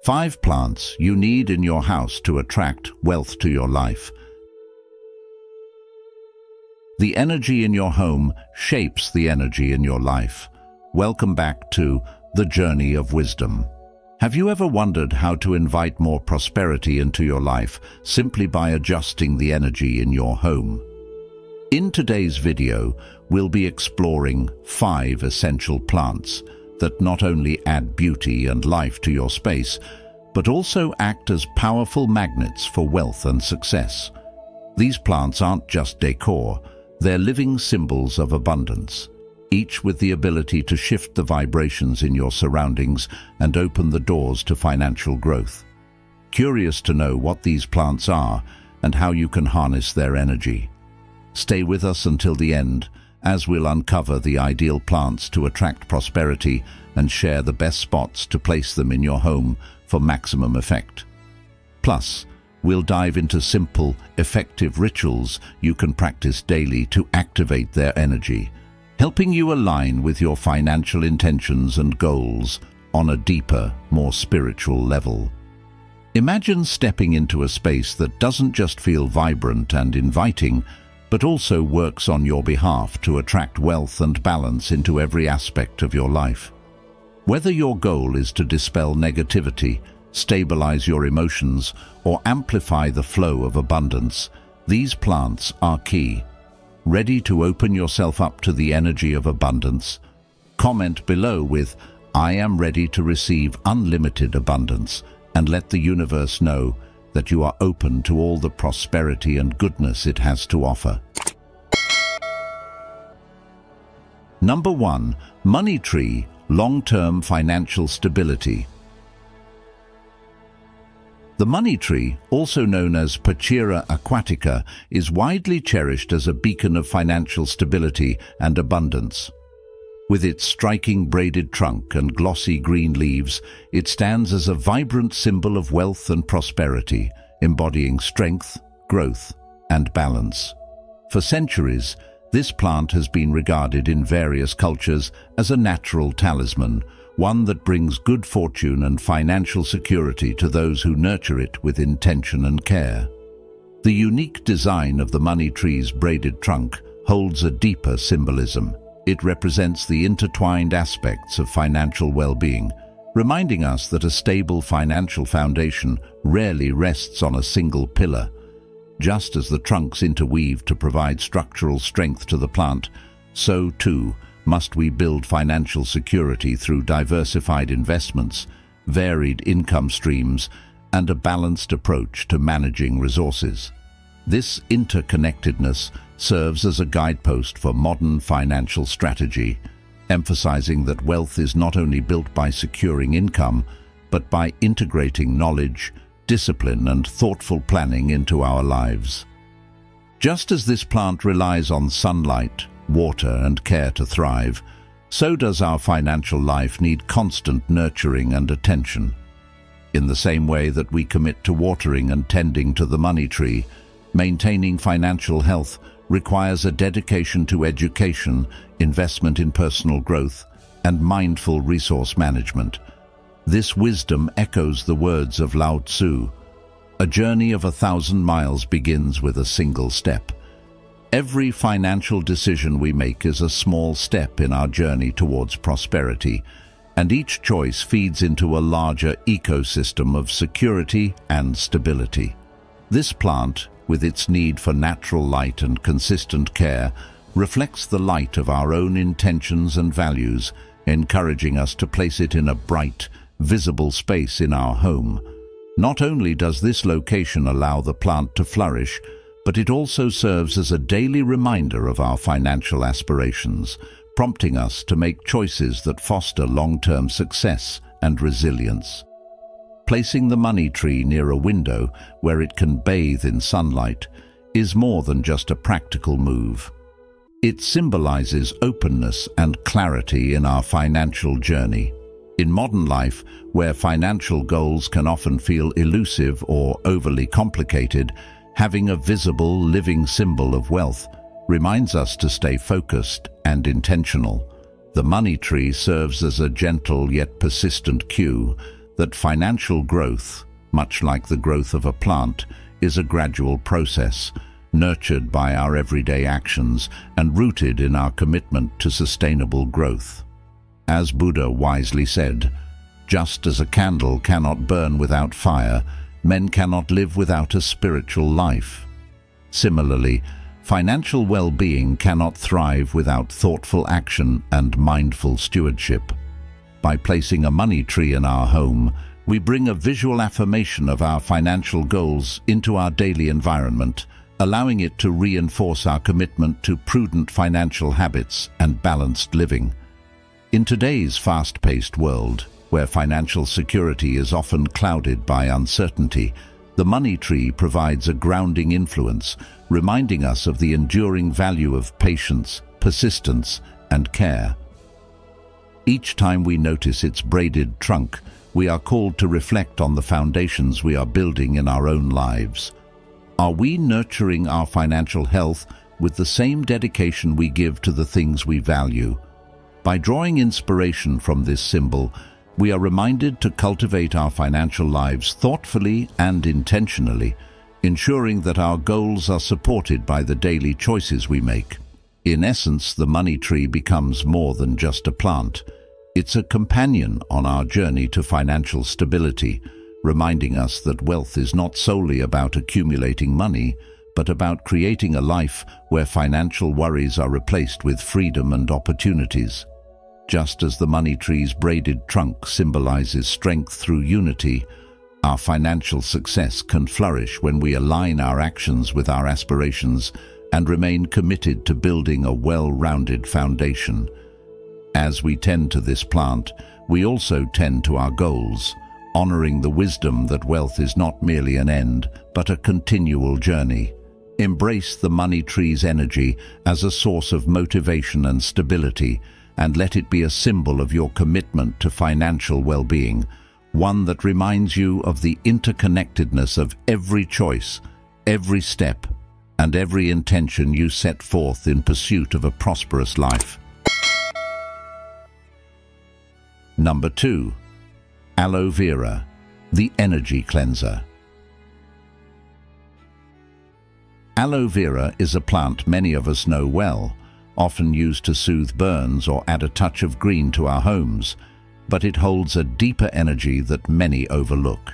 5 plants you need in your house to attract wealth to your life. The energy in your home shapes the energy in your life. Welcome back to The Journey of Wisdom. Have you ever wondered how to invite more prosperity into your life simply by adjusting the energy in your home? In today's video, we'll be exploring 5 essential plants that not only add beauty and life to your space, but also act as powerful magnets for wealth and success. These plants aren't just decor, they're living symbols of abundance, each with the ability to shift the vibrations in your surroundings and open the doors to financial growth. Curious to know what these plants are and how you can harness their energy? Stay with us until the end, as we'll uncover the ideal plants to attract prosperity and share the best spots to place them in your home for maximum effect. Plus, we'll dive into simple, effective rituals you can practice daily to activate their energy, helping you align with your financial intentions and goals on a deeper, more spiritual level. Imagine stepping into a space that doesn't just feel vibrant and inviting, but also works on your behalf to attract wealth and balance into every aspect of your life. Whether your goal is to dispel negativity, stabilize your emotions, or amplify the flow of abundance, these plants are key. Ready to open yourself up to the energy of abundance? Comment below with, "I am ready to receive unlimited abundance," and let the universe know that you are open to all the prosperity and goodness it has to offer. Number 1. Money Tree, long-term financial stability. The money tree, also known as Pachira aquatica, is widely cherished as a beacon of financial stability and abundance. With its striking braided trunk and glossy green leaves, it stands as a vibrant symbol of wealth and prosperity, embodying strength, growth, and balance. For centuries, this plant has been regarded in various cultures as a natural talisman, one that brings good fortune and financial security to those who nurture it with intention and care. The unique design of the money tree's braided trunk holds a deeper symbolism. It represents the intertwined aspects of financial well-being, reminding us that a stable financial foundation rarely rests on a single pillar. Just as the trunks interweave to provide structural strength to the plant, so too must we build financial security through diversified investments, varied income streams, and a balanced approach to managing resources. This interconnectedness serves as a guidepost for modern financial strategy, emphasizing that wealth is not only built by securing income, but by integrating knowledge, discipline, and thoughtful planning into our lives. Just as this plant relies on sunlight, water, and care to thrive, so does our financial life need constant nurturing and attention. In the same way that we commit to watering and tending to the money tree, maintaining financial health requires a dedication to education, investment in personal growth, and mindful resource management. This wisdom echoes the words of Lao Tzu, "A journey of 1,000 miles begins with a single step." Every financial decision we make is a small step in our journey towards prosperity, and each choice feeds into a larger ecosystem of security and stability. This plant, with its need for natural light and consistent care, reflects the light of our own intentions and values, encouraging us to place it in a bright, visible space in our home. Not only does this location allow the plant to flourish, but it also serves as a daily reminder of our financial aspirations, prompting us to make choices that foster long-term success and resilience. Placing the money tree near a window where it can bathe in sunlight is more than just a practical move. It symbolizes openness and clarity in our financial journey. In modern life, where financial goals can often feel elusive or overly complicated, having a visible, living symbol of wealth reminds us to stay focused and intentional. The money tree serves as a gentle yet persistent cue that financial growth, much like the growth of a plant, is a gradual process, nurtured by our everyday actions and rooted in our commitment to sustainable growth. As Buddha wisely said, just as a candle cannot burn without fire, men cannot live without a spiritual life. Similarly, financial well-being cannot thrive without thoughtful action and mindful stewardship. By placing a money tree in our home, we bring a visual affirmation of our financial goals into our daily environment, allowing it to reinforce our commitment to prudent financial habits and balanced living. In today's fast-paced world, where financial security is often clouded by uncertainty, the money tree provides a grounding influence, reminding us of the enduring value of patience, persistence, and care. Each time we notice its braided trunk, we are called to reflect on the foundations we are building in our own lives. Are we nurturing our financial health with the same dedication we give to the things we value? By drawing inspiration from this symbol, we are reminded to cultivate our financial lives thoughtfully and intentionally, ensuring that our goals are supported by the daily choices we make. In essence, the money tree becomes more than just a plant. It's a companion on our journey to financial stability, reminding us that wealth is not solely about accumulating money, but about creating a life where financial worries are replaced with freedom and opportunities. Just as the money tree's braided trunk symbolizes strength through unity, our financial success can flourish when we align our actions with our aspirations and remain committed to building a well-rounded foundation. As we tend to this plant, we also tend to our goals, honoring the wisdom that wealth is not merely an end, but a continual journey. Embrace the money tree's energy as a source of motivation and stability, and let it be a symbol of your commitment to financial well-being, one that reminds you of the interconnectedness of every choice, every step, and every intention you set forth in pursuit of a prosperous life. Number 2. Aloe Vera, the energy cleanser. Aloe vera is a plant many of us know well, often used to soothe burns or add a touch of green to our homes, but it holds a deeper energy that many overlook.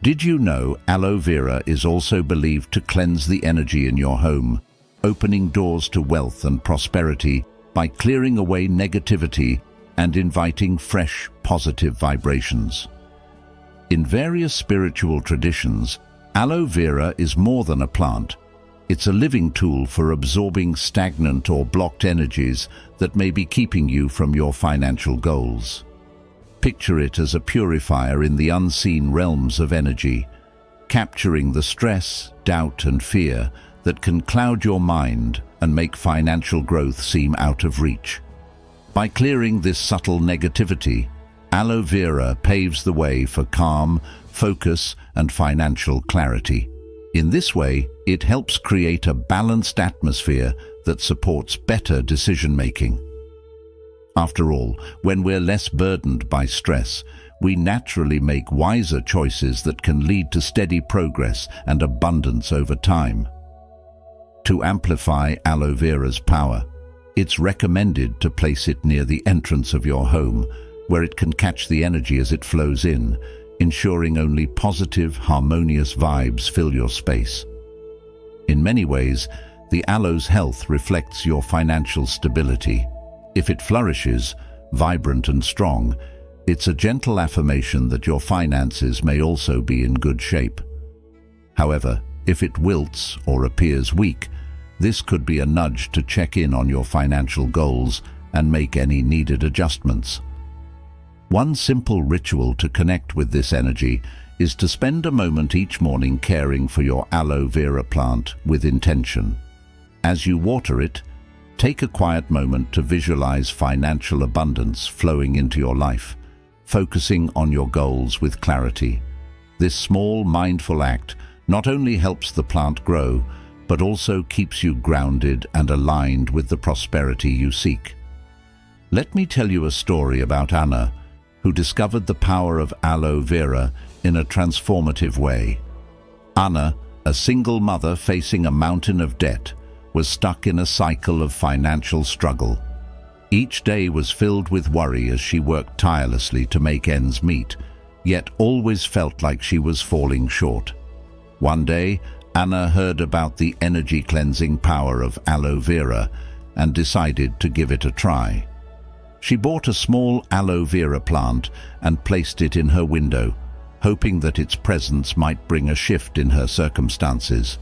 Did you know aloe vera is also believed to cleanse the energy in your home, opening doors to wealth and prosperity by clearing away negativity and inviting fresh, positive vibrations? In various spiritual traditions, aloe vera is more than a plant. It's a living tool for absorbing stagnant or blocked energies that may be keeping you from your financial goals. Picture it as a purifier in the unseen realms of energy, capturing the stress, doubt, and fear that can cloud your mind and make financial growth seem out of reach. By clearing this subtle negativity, aloe vera paves the way for calm, focus, and financial clarity. In this way, it helps create a balanced atmosphere that supports better decision-making. After all, when we're less burdened by stress, we naturally make wiser choices that can lead to steady progress and abundance over time. To amplify aloe vera's power, it's recommended to place it near the entrance of your home, where it can catch the energy as it flows in, ensuring only positive, harmonious vibes fill your space. In many ways, the aloe's health reflects your financial stability. If it flourishes, vibrant and strong, it's a gentle affirmation that your finances may also be in good shape. However, if it wilts or appears weak, this could be a nudge to check in on your financial goals and make any needed adjustments. One simple ritual to connect with this energy is to spend a moment each morning caring for your aloe vera plant with intention. As you water it, take a quiet moment to visualize financial abundance flowing into your life, focusing on your goals with clarity. This small, mindful act not only helps the plant grow, but also keeps you grounded and aligned with the prosperity you seek. Let me tell you a story about Anna, who discovered the power of aloe vera in a transformative way. Anna, a single mother facing a mountain of debt, was stuck in a cycle of financial struggle. Each day was filled with worry as she worked tirelessly to make ends meet, yet always felt like she was falling short. One day, Anna heard about the energy-cleansing power of aloe vera and decided to give it a try. She bought a small aloe vera plant and placed it in her window, hoping that its presence might bring a shift in her circumstances.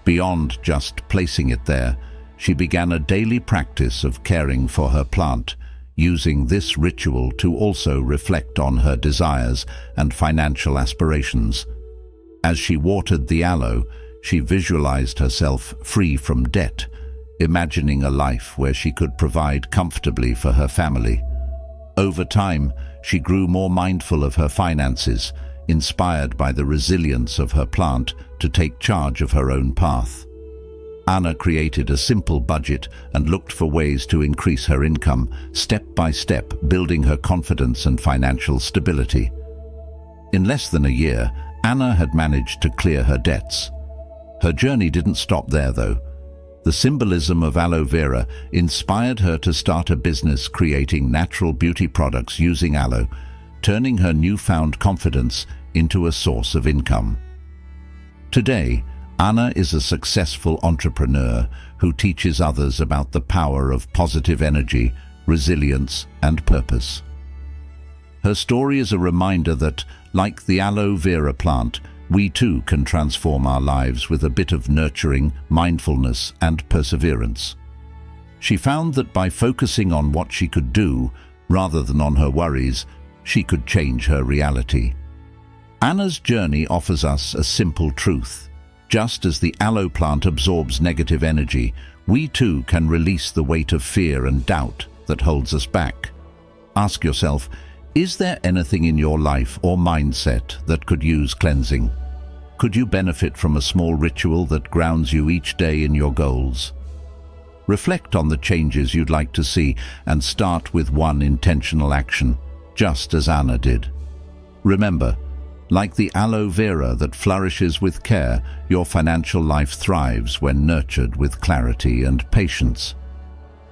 Beyond just placing it there, she began a daily practice of caring for her plant, using this ritual to also reflect on her desires and financial aspirations. As she watered the aloe, she visualized herself free from debt, imagining a life where she could provide comfortably for her family. Over time, she grew more mindful of her finances, inspired by the resilience of her plant to take charge of her own path. Anna created a simple budget and looked for ways to increase her income, step by step, building her confidence and financial stability. In less than a year, Anna had managed to clear her debts. Her journey didn't stop there, though. The symbolism of aloe vera inspired her to start a business creating natural beauty products using aloe, turning her newfound confidence into a source of income. Today, Anna is a successful entrepreneur who teaches others about the power of positive energy, resilience, and purpose. Her story is a reminder that, like the aloe vera plant, we too can transform our lives with a bit of nurturing, mindfulness, and perseverance. She found that by focusing on what she could do, rather than on her worries, she could change her reality. Anna's journey offers us a simple truth. Just as the aloe plant absorbs negative energy, we too can release the weight of fear and doubt that holds us back. Ask yourself, is there anything in your life or mindset that could use cleansing? Could you benefit from a small ritual that grounds you each day in your goals? Reflect on the changes you'd like to see and start with one intentional action, just as Anna did. Remember, like the aloe vera that flourishes with care, your financial life thrives when nurtured with clarity and patience.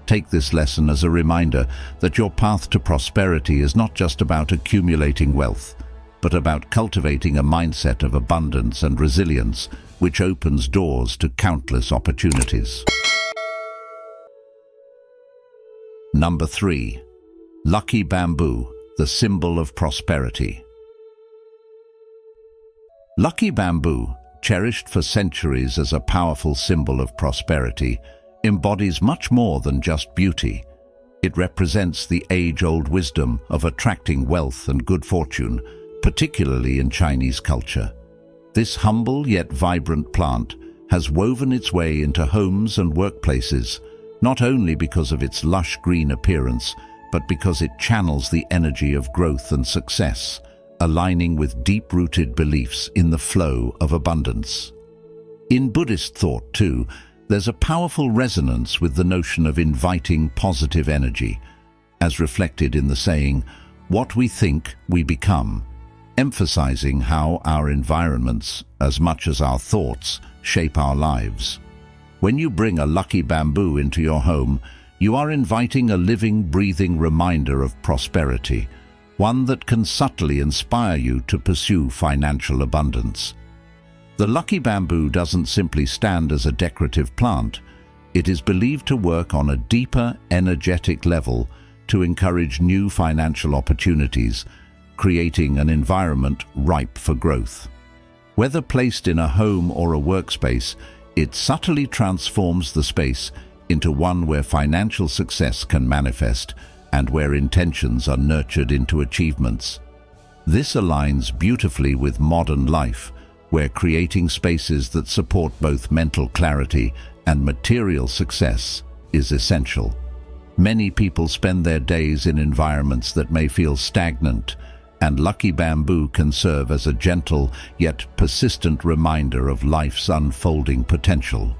Take this lesson as a reminder that your path to prosperity is not just about accumulating wealth, but about cultivating a mindset of abundance and resilience, which opens doors to countless opportunities. Number 3. Lucky bamboo, the symbol of prosperity. Lucky bamboo, cherished for centuries as a powerful symbol of prosperity, embodies much more than just beauty. It represents the age-old wisdom of attracting wealth and good fortune, particularly in Chinese culture. This humble yet vibrant plant has woven its way into homes and workplaces, not only because of its lush green appearance, but because it channels the energy of growth and success, aligning with deep-rooted beliefs in the flow of abundance. In Buddhist thought, too, there's a powerful resonance with the notion of inviting positive energy, as reflected in the saying, "What we think, we become," emphasizing how our environments, as much as our thoughts, shape our lives. When you bring a lucky bamboo into your home, you are inviting a living, breathing reminder of prosperity, one that can subtly inspire you to pursue financial abundance. The lucky bamboo doesn't simply stand as a decorative plant. It is believed to work on a deeper, energetic level to encourage new financial opportunities, creating an environment ripe for growth. Whether placed in a home or a workspace, it subtly transforms the space into one where financial success can manifest and where intentions are nurtured into achievements. This aligns beautifully with modern life, where creating spaces that support both mental clarity and material success is essential. Many people spend their days in environments that may feel stagnant, and lucky bamboo can serve as a gentle yet persistent reminder of life's unfolding potential.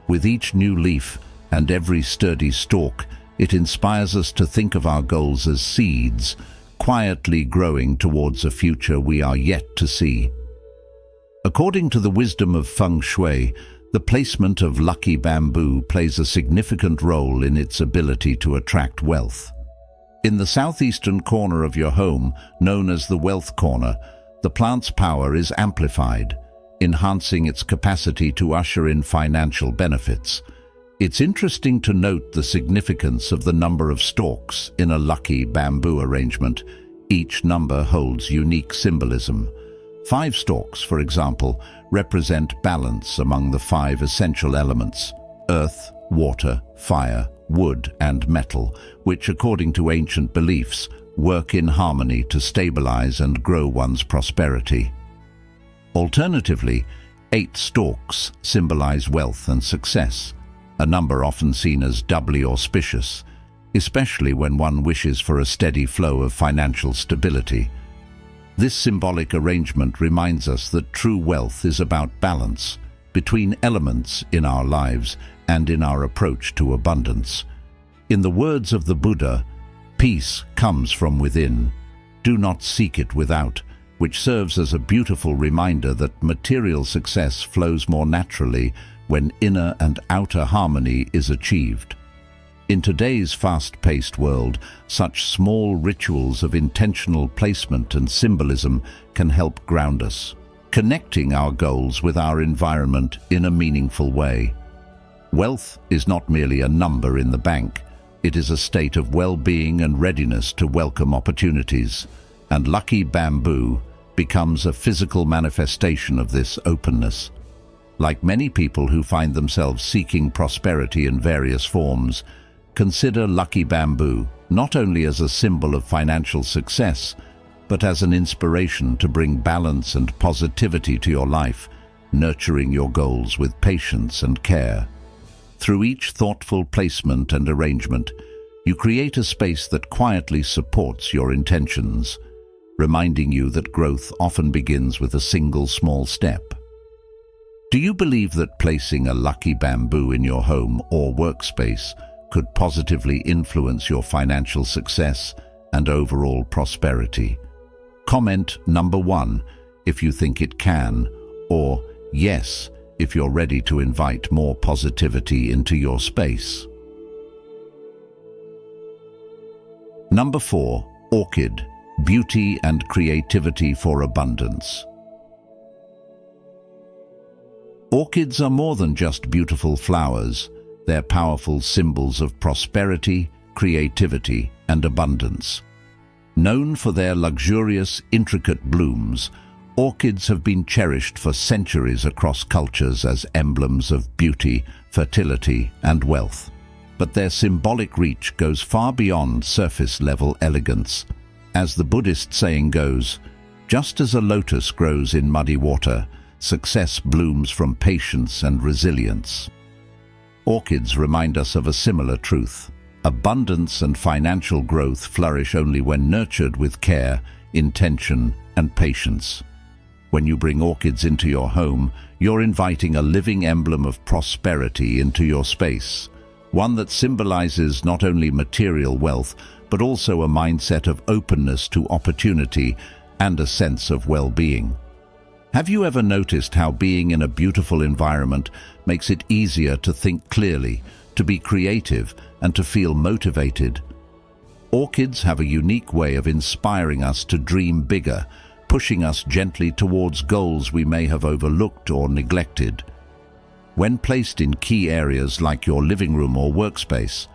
With each new leaf and every sturdy stalk, it inspires us to think of our goals as seeds, quietly growing towards a future we are yet to see. According to the wisdom of Feng Shui, the placement of lucky bamboo plays a significant role in its ability to attract wealth. In the southeastern corner of your home, known as the wealth corner, the plant's power is amplified, enhancing its capacity to usher in financial benefits. It's interesting to note the significance of the number of stalks in a lucky bamboo arrangement. Each number holds unique symbolism. 5 stalks, for example, represent balance among the 5 essential elements: earth, water, fire, wood, and metal, which, according to ancient beliefs, work in harmony to stabilize and grow one's prosperity. Alternatively, 8 stalks symbolize wealth and success, a number often seen as doubly auspicious, especially when one wishes for a steady flow of financial stability. This symbolic arrangement reminds us that true wealth is about balance between elements in our lives and in our approach to abundance. In the words of the Buddha, peace comes from within. Do not seek it without, which serves as a beautiful reminder that material success flows more naturally when inner and outer harmony is achieved. In today's fast-paced world, such small rituals of intentional placement and symbolism can help ground us, connecting our goals with our environment in a meaningful way. Wealth is not merely a number in the bank. It is a state of well-being and readiness to welcome opportunities, and lucky bamboo becomes a physical manifestation of this openness. Like many people who find themselves seeking prosperity in various forms, consider lucky bamboo not only as a symbol of financial success, but as an inspiration to bring balance and positivity to your life, nurturing your goals with patience and care. Through each thoughtful placement and arrangement, you create a space that quietly supports your intentions, reminding you that growth often begins with a single small step. Do you believe that placing a lucky bamboo in your home or workspace could positively influence your financial success and overall prosperity? Comment number 1 if you think it can, or yes if you're ready to invite more positivity into your space. Number 4. Orchid. Beauty and creativity for abundance. Orchids are more than just beautiful flowers. They're powerful symbols of prosperity, creativity, and abundance. Known for their luxurious, intricate blooms, orchids have been cherished for centuries across cultures as emblems of beauty, fertility, and wealth. But their symbolic reach goes far beyond surface-level elegance. As the Buddhist saying goes, just as a lotus grows in muddy water, success blooms from patience and resilience. Orchids remind us of a similar truth. Abundance and financial growth flourish only when nurtured with care, intention, and patience. When you bring orchids into your home, you're inviting a living emblem of prosperity into your space, one that symbolizes not only material wealth, but also a mindset of openness to opportunity and a sense of well-being. Have you ever noticed how being in a beautiful environment makes it easier to think clearly, to be creative, and to feel motivated? Orchids have a unique way of inspiring us to dream bigger, pushing us gently towards goals we may have overlooked or neglected. When placed in key areas like your living room or workspace,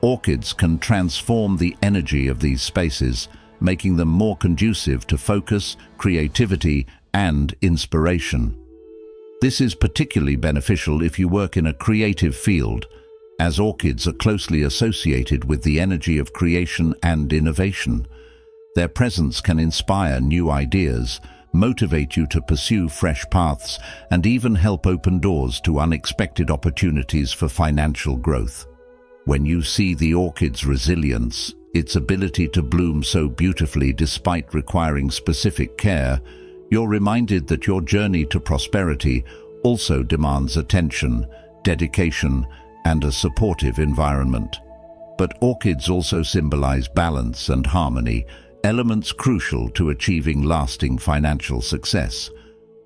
orchids can transform the energy of these spaces, making them more conducive to focus, creativity, and inspiration. This is particularly beneficial if you work in a creative field, as orchids are closely associated with the energy of creation and innovation. Their presence can inspire new ideas, motivate you to pursue fresh paths, and even help open doors to unexpected opportunities for financial growth. When you see the orchid's resilience, its ability to bloom so beautifully despite requiring specific care, you're reminded that your journey to prosperity also demands attention, dedication, and a supportive environment. But orchids also symbolize balance and harmony, elements crucial to achieving lasting financial success.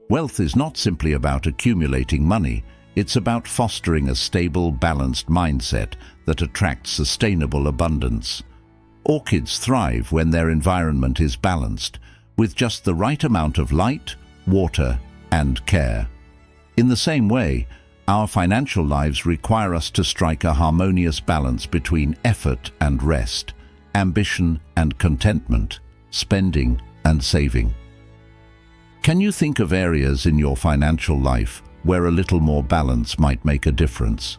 Wealth is not simply about accumulating money, it's about fostering a stable, balanced mindset that attracts sustainable abundance. Orchids thrive when their environment is balanced, with just the right amount of light, water, and care. In the same way, our financial lives require us to strike a harmonious balance between effort and rest, ambition and contentment, spending and saving. Can you think of areas in your financial life where a little more balance might make a difference?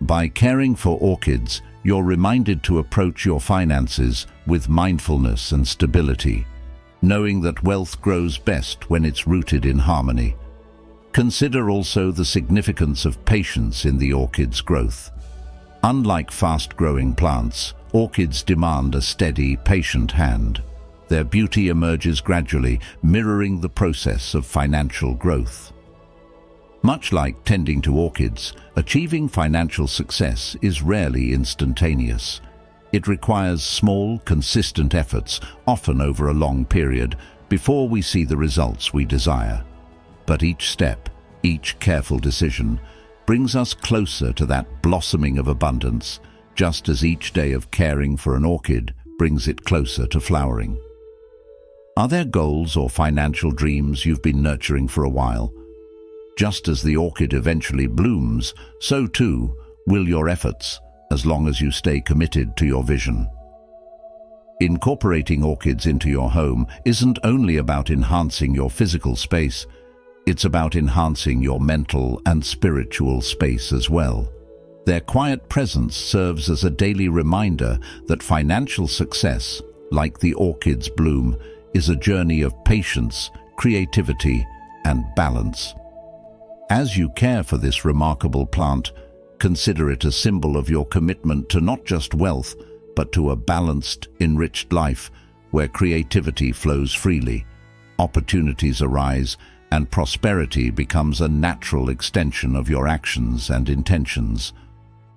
By caring for orchids, you're reminded to approach your finances with mindfulness and stability, knowing that wealth grows best when it's rooted in harmony. Consider also the significance of patience in the orchid's growth. Unlike fast-growing plants, orchids demand a steady, patient hand. Their beauty emerges gradually, mirroring the process of financial growth. Much like tending to orchids, achieving financial success is rarely instantaneous. It requires small, consistent efforts, often over a long period, before we see the results we desire. But each step, each careful decision, brings us closer to that blossoming of abundance, just as each day of caring for an orchid brings it closer to flowering. Are there goals or financial dreams you've been nurturing for a while? Just as the orchid eventually blooms, so too will your efforts, as long as you stay committed to your vision. Incorporating orchids into your home isn't only about enhancing your physical space, it's about enhancing your mental and spiritual space as well. Their quiet presence serves as a daily reminder that financial success, like the orchid's bloom, is a journey of patience, creativity, and balance. As you care for this remarkable plant, consider it a symbol of your commitment to not just wealth, but to a balanced, enriched life where creativity flows freely, opportunities arise, and prosperity becomes a natural extension of your actions and intentions.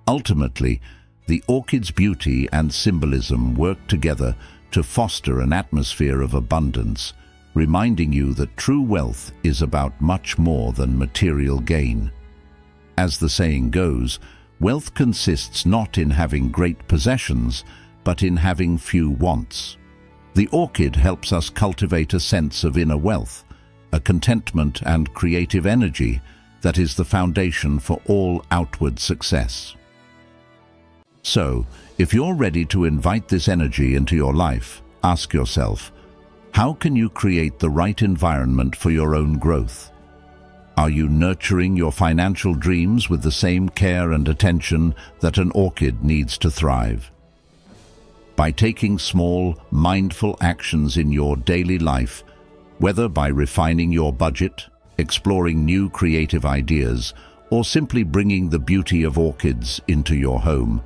Ultimately, the orchid's beauty and symbolism work together to foster an atmosphere of abundance, reminding you that true wealth is about much more than material gain. As the saying goes, wealth consists not in having great possessions, but in having few wants. The orchid helps us cultivate a sense of inner wealth, a contentment and creative energy that is the foundation for all outward success. So, if you're ready to invite this energy into your life, ask yourself, how can you create the right environment for your own growth? Are you nurturing your financial dreams with the same care and attention that an orchid needs to thrive? By taking small, mindful actions in your daily life, whether by refining your budget, exploring new creative ideas, or simply bringing the beauty of orchids into your home,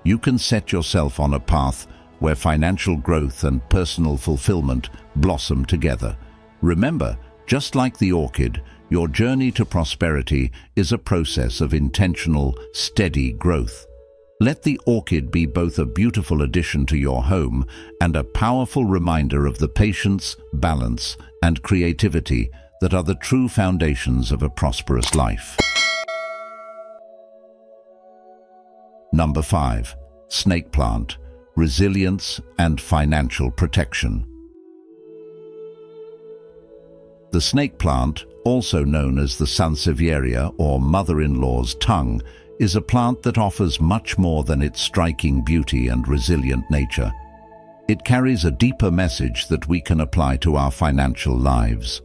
you can set yourself on a path where financial growth and personal fulfillment blossom together. Remember, just like the orchid, your journey to prosperity is a process of intentional, steady growth. Let the orchid be both a beautiful addition to your home and a powerful reminder of the patience, balance, and creativity that are the true foundations of a prosperous life. Number 5. Snake plant, resilience and financial protection. The snake plant, also known as the Sansevieria or mother-in-law's tongue, is a plant that offers much more than its striking beauty and resilient nature. It carries a deeper message that we can apply to our financial lives.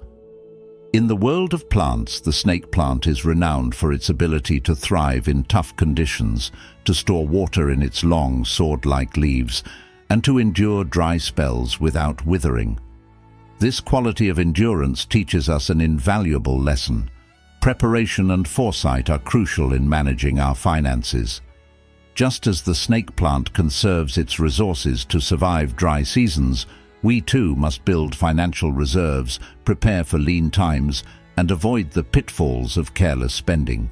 In the world of plants, the snake plant is renowned for its ability to thrive in tough conditions, to store water in its long, sword-like leaves, and to endure dry spells without withering. This quality of endurance teaches us an invaluable lesson. Preparation and foresight are crucial in managing our finances. Just as the snake plant conserves its resources to survive dry seasons, we too must build financial reserves, prepare for lean times, and avoid the pitfalls of careless spending.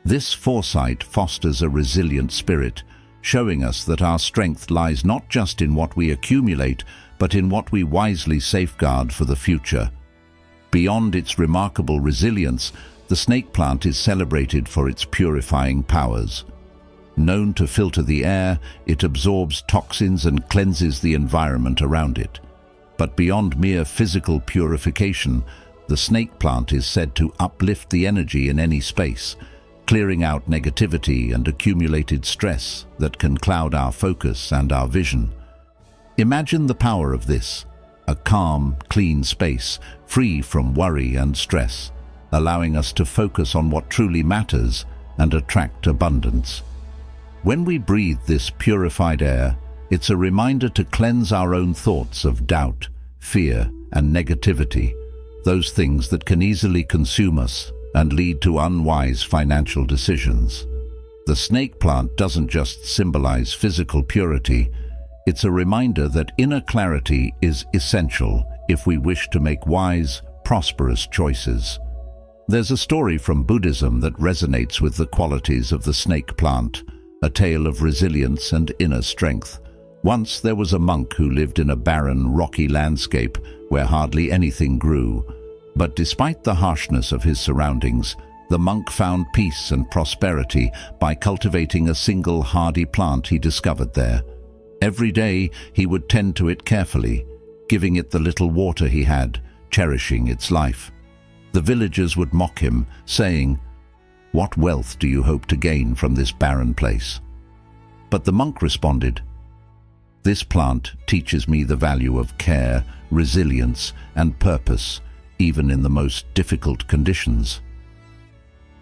This foresight fosters a resilient spirit, showing us that our strength lies not just in what we accumulate, but in what we wisely safeguard for the future. Beyond its remarkable resilience, the snake plant is celebrated for its purifying powers. Known to filter the air, it absorbs toxins and cleanses the environment around it. But beyond mere physical purification, the snake plant is said to uplift the energy in any space, clearing out negativity and accumulated stress that can cloud our focus and our vision. Imagine the power of this, a calm, clean space, free from worry and stress, allowing us to focus on what truly matters and attract abundance. When we breathe this purified air, it's a reminder to cleanse our own thoughts of doubt, fear, and negativity, those things that can easily consume us and lead to unwise financial decisions. The snake plant doesn't just symbolize physical purity, it's a reminder that inner clarity is essential if we wish to make wise, prosperous choices. There's a story from Buddhism that resonates with the qualities of the snake plant, a tale of resilience and inner strength. Once there was a monk who lived in a barren, rocky landscape where hardly anything grew. But despite the harshness of his surroundings, the monk found peace and prosperity by cultivating a single hardy plant he discovered there. Every day he would tend to it carefully, giving it the little water he had, cherishing its life. The villagers would mock him, saying, "What wealth do you hope to gain from this barren place?" But the monk responded, "This plant teaches me the value of care, resilience, and purpose, even in the most difficult conditions."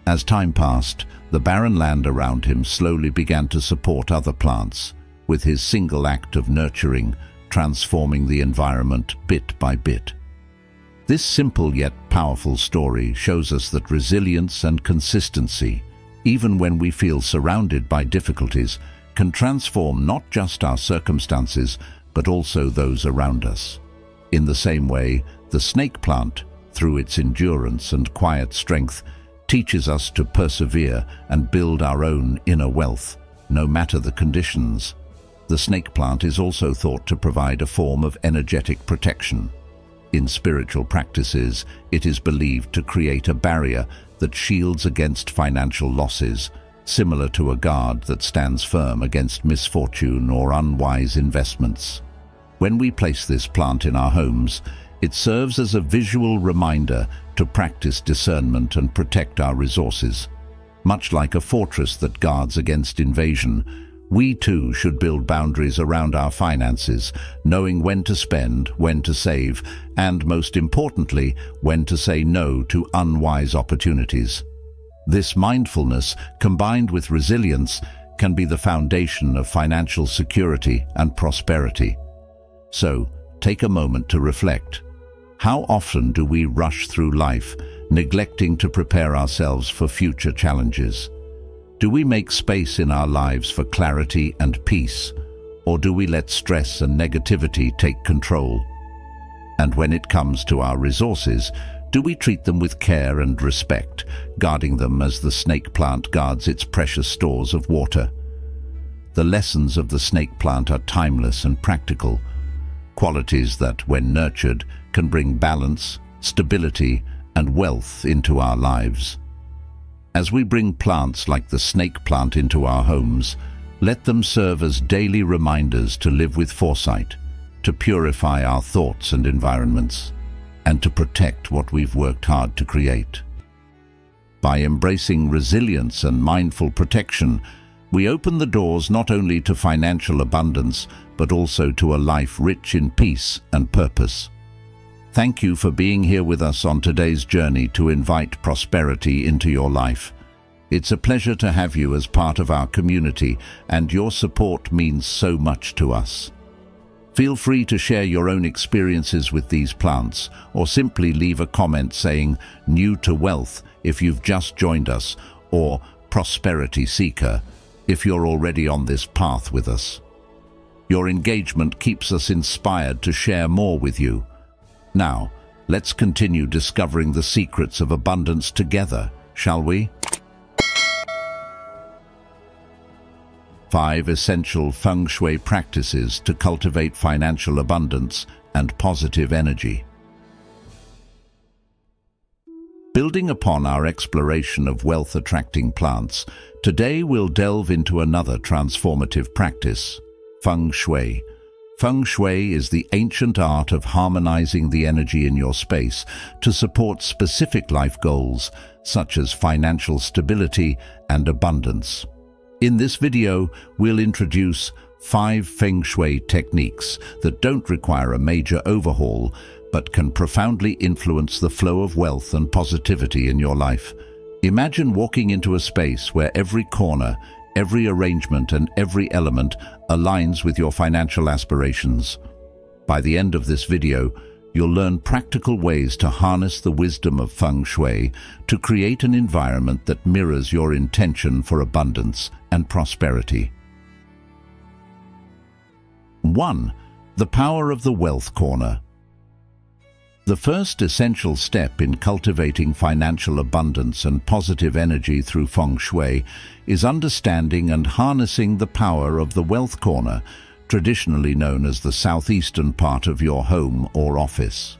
As time passed, the barren land around him slowly began to support other plants, with his single act of nurturing, transforming the environment bit by bit. This simple yet powerful story shows us that resilience and consistency, even when we feel surrounded by difficulties, can transform not just our circumstances, but also those around us. In the same way, the snake plant, through its endurance and quiet strength, teaches us to persevere and build our own inner wealth, no matter the conditions. The snake plant is also thought to provide a form of energetic protection. In spiritual practices, it is believed to create a barrier that shields against financial losses, similar to a guard that stands firm against misfortune or unwise investments. When we place this plant in our homes, it serves as a visual reminder to practice discernment and protect our resources. Much like a fortress that guards against invasion, we too should build boundaries around our finances, knowing when to spend, when to save, and most importantly, when to say no to unwise opportunities. This mindfulness, combined with resilience, can be the foundation of financial security and prosperity. So, take a moment to reflect. How often do we rush through life, neglecting to prepare ourselves for future challenges? Do we make space in our lives for clarity and peace, or do we let stress and negativity take control? And when it comes to our resources, do we treat them with care and respect, guarding them as the snake plant guards its precious stores of water? The lessons of the snake plant are timeless and practical, qualities that, when nurtured, can bring balance, stability, and wealth into our lives. As we bring plants like the snake plant into our homes, let them serve as daily reminders to live with foresight, to purify our thoughts and environments, and to protect what we've worked hard to create. By embracing resilience and mindful protection, we open the doors not only to financial abundance, but also to a life rich in peace and purpose. Thank you for being here with us on today's journey to invite prosperity into your life. It's a pleasure to have you as part of our community, and your support means so much to us. Feel free to share your own experiences with these plants, or simply leave a comment saying "New to Wealth" if you've just joined us, or "Prosperity Seeker" if you're already on this path with us. Your engagement keeps us inspired to share more with you. Now, let's continue discovering the secrets of abundance together, shall we? 5 essential Feng Shui practices to cultivate financial abundance and positive energy. Building upon our exploration of wealth-attracting plants, today we'll delve into another transformative practice, Feng Shui. Feng Shui is the ancient art of harmonizing the energy in your space to support specific life goals, such as financial stability and abundance. In this video, we'll introduce 5 Feng Shui techniques that don't require a major overhaul, but can profoundly influence the flow of wealth and positivity in your life. Imagine walking into a space where every corner, every arrangement and every element aligns with your financial aspirations. By the end of this video, you'll learn practical ways to harness the wisdom of Feng Shui to create an environment that mirrors your intention for abundance and prosperity. 1. The power of the wealth corner. The first essential step in cultivating financial abundance and positive energy through Feng Shui is understanding and harnessing the power of the wealth corner, traditionally known as the southeastern part of your home or office.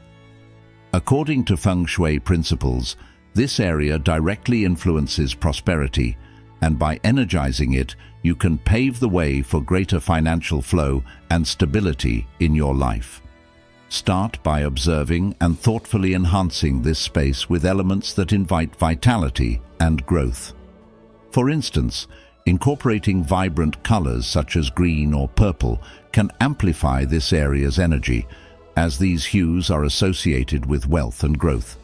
According to Feng Shui principles, this area directly influences prosperity, and by energizing it, you can pave the way for greater financial flow and stability in your life. Start by observing and thoughtfully enhancing this space with elements that invite vitality and growth. For instance, incorporating vibrant colors such as green or purple can amplify this area's energy, as these hues are associated with wealth and growth.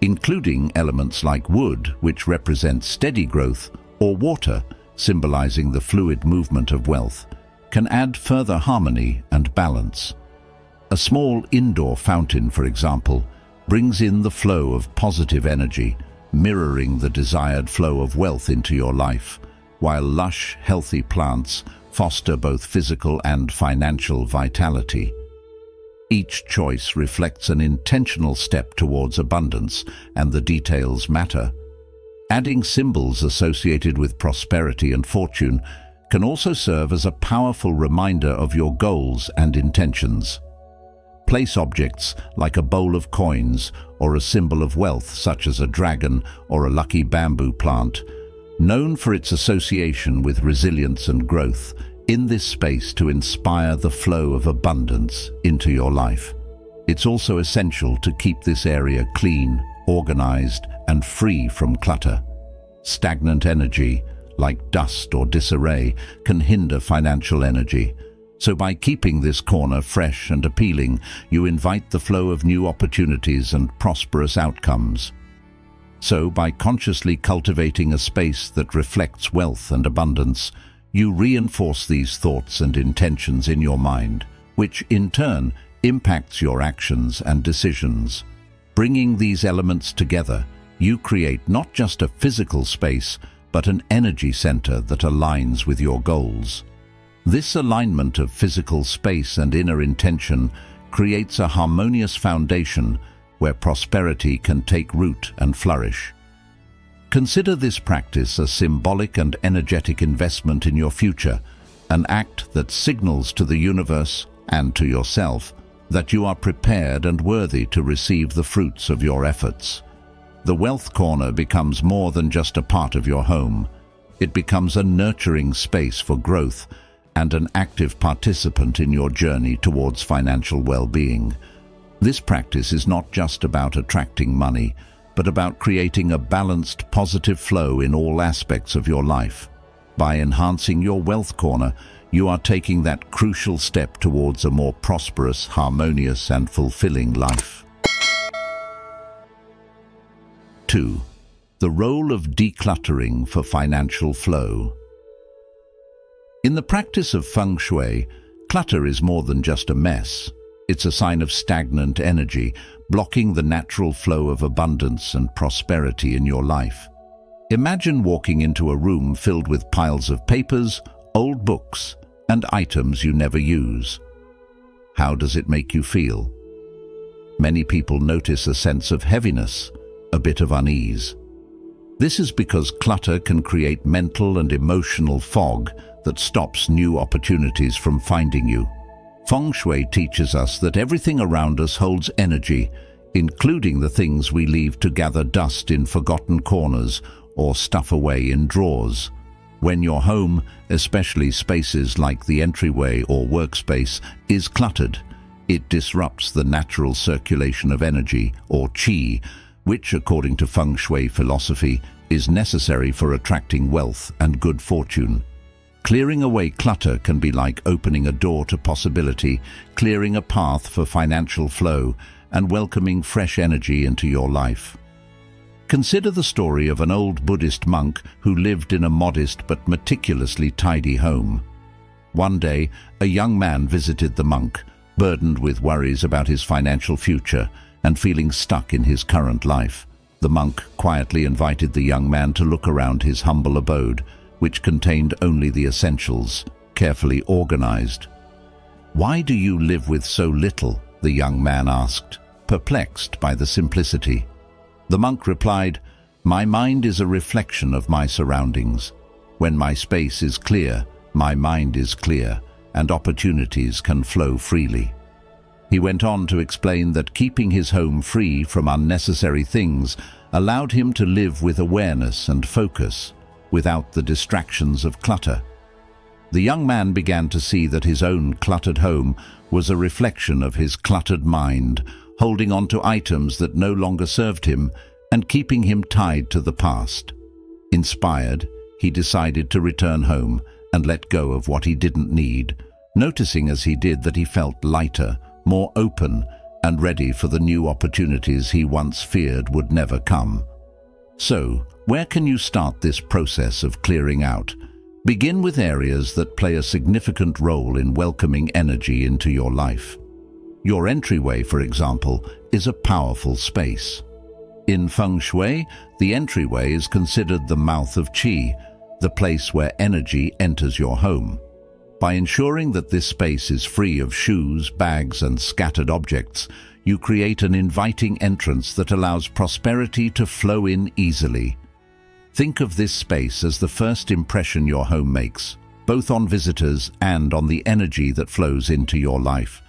Including elements like wood, which represents steady growth, or water, symbolizing the fluid movement of wealth, can add further harmony and balance. A small indoor fountain, for example, brings in the flow of positive energy, mirroring the desired flow of wealth into your life, while lush, healthy plants foster both physical and financial vitality. Each choice reflects an intentional step towards abundance, and the details matter. Adding symbols associated with prosperity and fortune can also serve as a powerful reminder of your goals and intentions. Place objects like a bowl of coins or a symbol of wealth such as a dragon or a lucky bamboo plant, known for its association with resilience and growth, in this space to inspire the flow of abundance into your life. It's also essential to keep this area clean, organized, and free from clutter. Stagnant energy, like dust or disarray, can hinder financial energy. So by keeping this corner fresh and appealing, you invite the flow of new opportunities and prosperous outcomes. So by consciously cultivating a space that reflects wealth and abundance, you reinforce these thoughts and intentions in your mind, which in turn impacts your actions and decisions. Bringing these elements together, you create not just a physical space, but an energy center that aligns with your goals. This alignment of physical space and inner intention creates a harmonious foundation where prosperity can take root and flourish. Consider this practice a symbolic and energetic investment in your future, an act that signals to the universe and to yourself that you are prepared and worthy to receive the fruits of your efforts. The wealth corner becomes more than just a part of your home. It becomes a nurturing space for growth and an active participant in your journey towards financial well-being. This practice is not just about attracting money, but about creating a balanced, positive flow in all aspects of your life. By enhancing your wealth corner, you are taking that crucial step towards a more prosperous, harmonious, and fulfilling life. 2. The role of decluttering for financial flow. In the practice of Feng Shui, clutter is more than just a mess. It's a sign of stagnant energy, blocking the natural flow of abundance and prosperity in your life. Imagine walking into a room filled with piles of papers, old books, and items you never use. How does it make you feel? Many people notice a sense of heaviness, a bit of unease. This is because clutter can create mental and emotional fog that stops new opportunities from finding you. Feng Shui teaches us that everything around us holds energy, including the things we leave to gather dust in forgotten corners or stuff away in drawers. When your home, especially spaces like the entryway or workspace, is cluttered, it disrupts the natural circulation of energy, or qi, which, according to Feng Shui philosophy, is necessary for attracting wealth and good fortune. Clearing away clutter can be like opening a door to possibility, clearing a path for financial flow, and welcoming fresh energy into your life. Consider the story of an old Buddhist monk who lived in a modest but meticulously tidy home. One day, a young man visited the monk, burdened with worries about his financial future and feeling stuck in his current life. The monk quietly invited the young man to look around his humble abode, which contained only the essentials, carefully organized. "Why do you live with so little?" the young man asked, perplexed by the simplicity. The monk replied, "My mind is a reflection of my surroundings. When my space is clear, my mind is clear, and opportunities can flow freely." He went on to explain that keeping his home free from unnecessary things allowed him to live with awareness and focus, without the distractions of clutter. The young man began to see that his own cluttered home was a reflection of his cluttered mind, holding on to items that no longer served him and keeping him tied to the past. Inspired, he decided to return home and let go of what he didn't need, noticing as he did that he felt lighter, more open, and ready for the new opportunities he once feared would never come. So, where can you start this process of clearing out? Begin with areas that play a significant role in welcoming energy into your life. Your entryway, for example, is a powerful space. In Feng Shui, the entryway is considered the mouth of qi, the place where energy enters your home. By ensuring that this space is free of shoes, bags, and scattered objects, you create an inviting entrance that allows prosperity to flow in easily. Think of this space as the first impression your home makes, both on visitors and on the energy that flows into your life.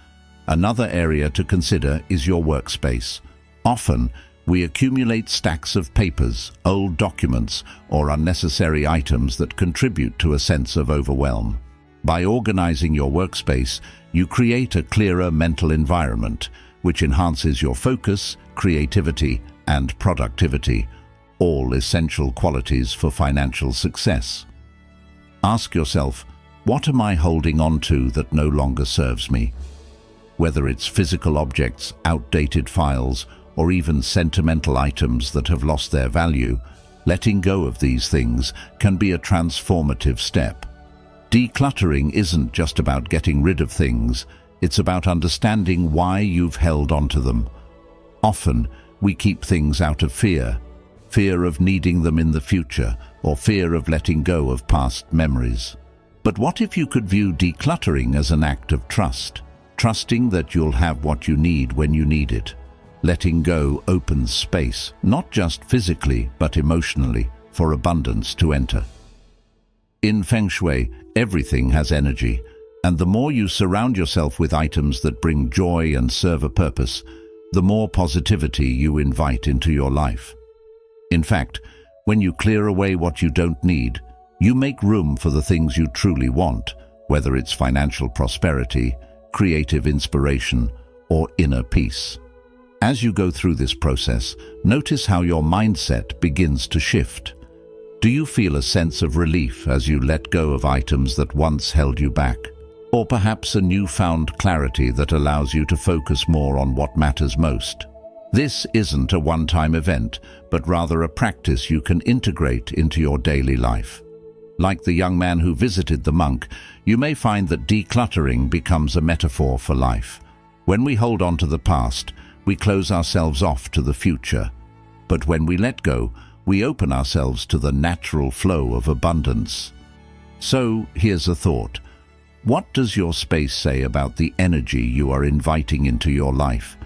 Another area to consider is your workspace. Often, we accumulate stacks of papers, old documents, or unnecessary items that contribute to a sense of overwhelm. By organizing your workspace, you create a clearer mental environment, which enhances your focus, creativity, and productivity, all essential qualities for financial success. Ask yourself, what am I holding on to that no longer serves me? Whether it's physical objects, outdated files, or even sentimental items that have lost their value, letting go of these things can be a transformative step. Decluttering isn't just about getting rid of things, it's about understanding why you've held onto them. Often, we keep things out of fear of needing them in the future, or fear of letting go of past memories. But what if you could view decluttering as an act of trust? Trusting that you'll have what you need when you need it. Letting go opens space, not just physically, but emotionally, for abundance to enter. In Feng Shui, everything has energy, and the more you surround yourself with items that bring joy and serve a purpose, the more positivity you invite into your life. In fact, when you clear away what you don't need, you make room for the things you truly want, whether it's financial prosperity, creative inspiration, or inner peace. As you go through this process, notice how your mindset begins to shift. Do you feel a sense of relief as you let go of items that once held you back? Or perhaps a newfound clarity that allows you to focus more on what matters most? This isn't a one-time event, but rather a practice you can integrate into your daily life. Like the young man who visited the monk, you may find that decluttering becomes a metaphor for life. When we hold on to the past, we close ourselves off to the future. But when we let go, we open ourselves to the natural flow of abundance. So, here's a thought. What does your space say about the energy you are inviting into your life?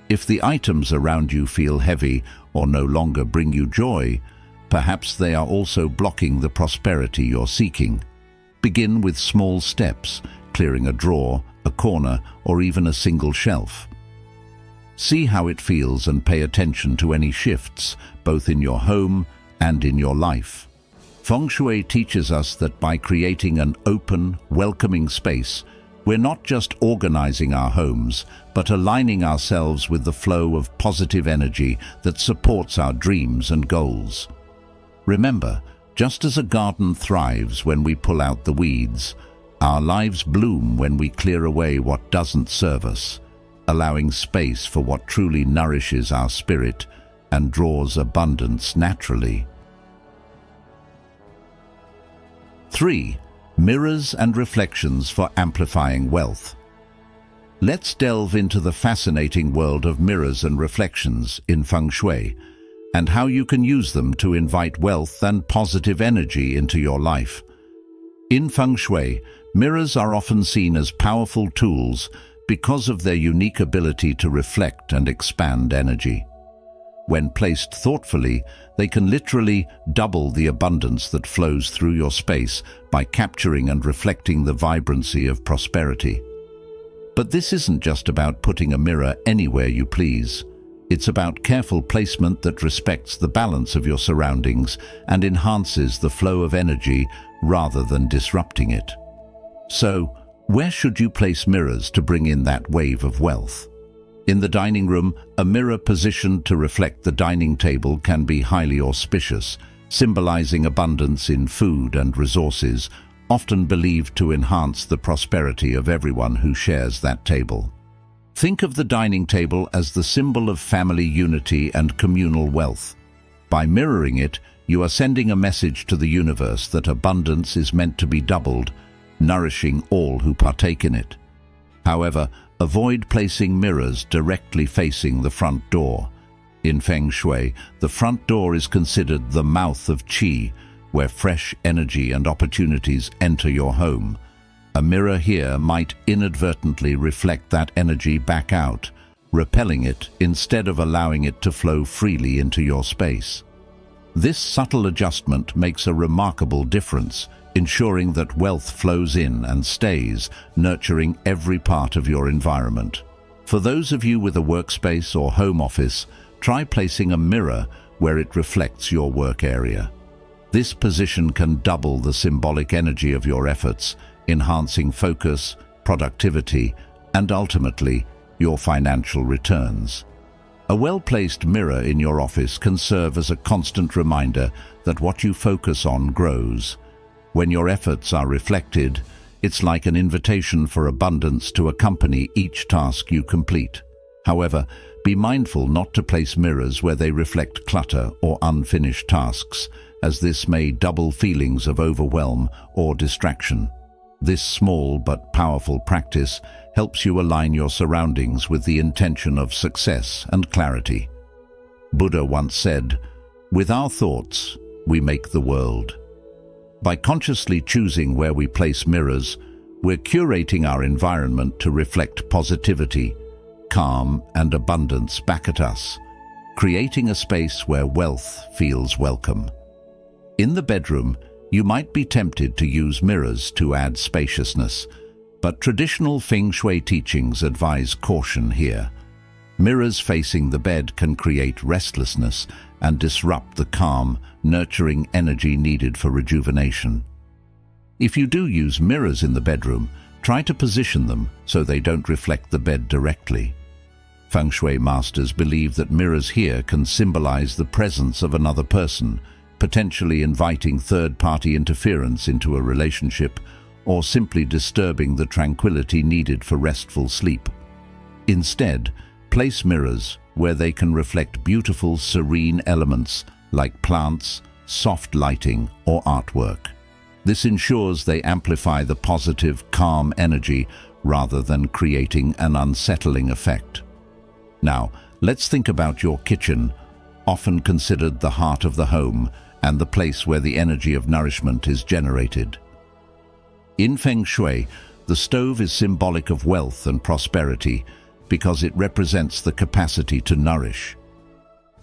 If the items around you feel heavy or no longer bring you joy, perhaps they are also blocking the prosperity you're seeking. Begin with small steps, clearing a drawer, a corner, or even a single shelf. See how it feels and pay attention to any shifts, both in your home and in your life. Feng Shui teaches us that by creating an open, welcoming space, we're not just organizing our homes, but aligning ourselves with the flow of positive energy that supports our dreams and goals. Remember, just as a garden thrives when we pull out the weeds, our lives bloom when we clear away what doesn't serve us, allowing space for what truly nourishes our spirit and draws abundance naturally. 3. Mirrors and reflections for amplifying wealth. Let's delve into the fascinating world of mirrors and reflections in Feng Shui, and how you can use them to invite wealth and positive energy into your life. In Feng Shui, mirrors are often seen as powerful tools because of their unique ability to reflect and expand energy. When placed thoughtfully, they can literally double the abundance that flows through your space by capturing and reflecting the vibrancy of prosperity. But this isn't just about putting a mirror anywhere you please. It's about careful placement that respects the balance of your surroundings and enhances the flow of energy rather than disrupting it. So, where should you place mirrors to bring in that wave of wealth? In the dining room, a mirror positioned to reflect the dining table can be highly auspicious, symbolizing abundance in food and resources, often believed to enhance the prosperity of everyone who shares that table. Think of the dining table as the symbol of family unity and communal wealth. By mirroring it, you are sending a message to the universe that abundance is meant to be doubled, nourishing all who partake in it. However, avoid placing mirrors directly facing the front door. In Feng Shui, the front door is considered the mouth of Qi, where fresh energy and opportunities enter your home. A mirror here might inadvertently reflect that energy back out, repelling it instead of allowing it to flow freely into your space. This subtle adjustment makes a remarkable difference, ensuring that wealth flows in and stays, nurturing every part of your environment. For those of you with a workspace or home office, try placing a mirror where it reflects your work area. This position can double the symbolic energy of your efforts, enhancing focus, productivity, and ultimately, your financial returns. A well-placed mirror in your office can serve as a constant reminder that what you focus on grows. When your efforts are reflected, it's like an invitation for abundance to accompany each task you complete. However, be mindful not to place mirrors where they reflect clutter or unfinished tasks, as this may double feelings of overwhelm or distraction. This small but powerful practice helps you align your surroundings with the intention of success and clarity. Buddha once said, "With our thoughts, we make the world." By consciously choosing where we place mirrors, we're curating our environment to reflect positivity, calm, and abundance back at us, creating a space where wealth feels welcome. In the bedroom, you might be tempted to use mirrors to add spaciousness, but traditional Feng Shui teachings advise caution here. Mirrors facing the bed can create restlessness and disrupt the calm, nurturing energy needed for rejuvenation. If you do use mirrors in the bedroom, try to position them so they don't reflect the bed directly. Feng Shui masters believe that mirrors here can symbolize the presence of another person, potentially inviting third-party interference into a relationship or simply disturbing the tranquility needed for restful sleep. Instead, place mirrors where they can reflect beautiful, serene elements like plants, soft lighting, or artwork. This ensures they amplify the positive, calm energy rather than creating an unsettling effect. Now, let's think about your kitchen, often considered the heart of the home and the place where the energy of nourishment is generated. In Feng Shui, the stove is symbolic of wealth and prosperity because it represents the capacity to nourish.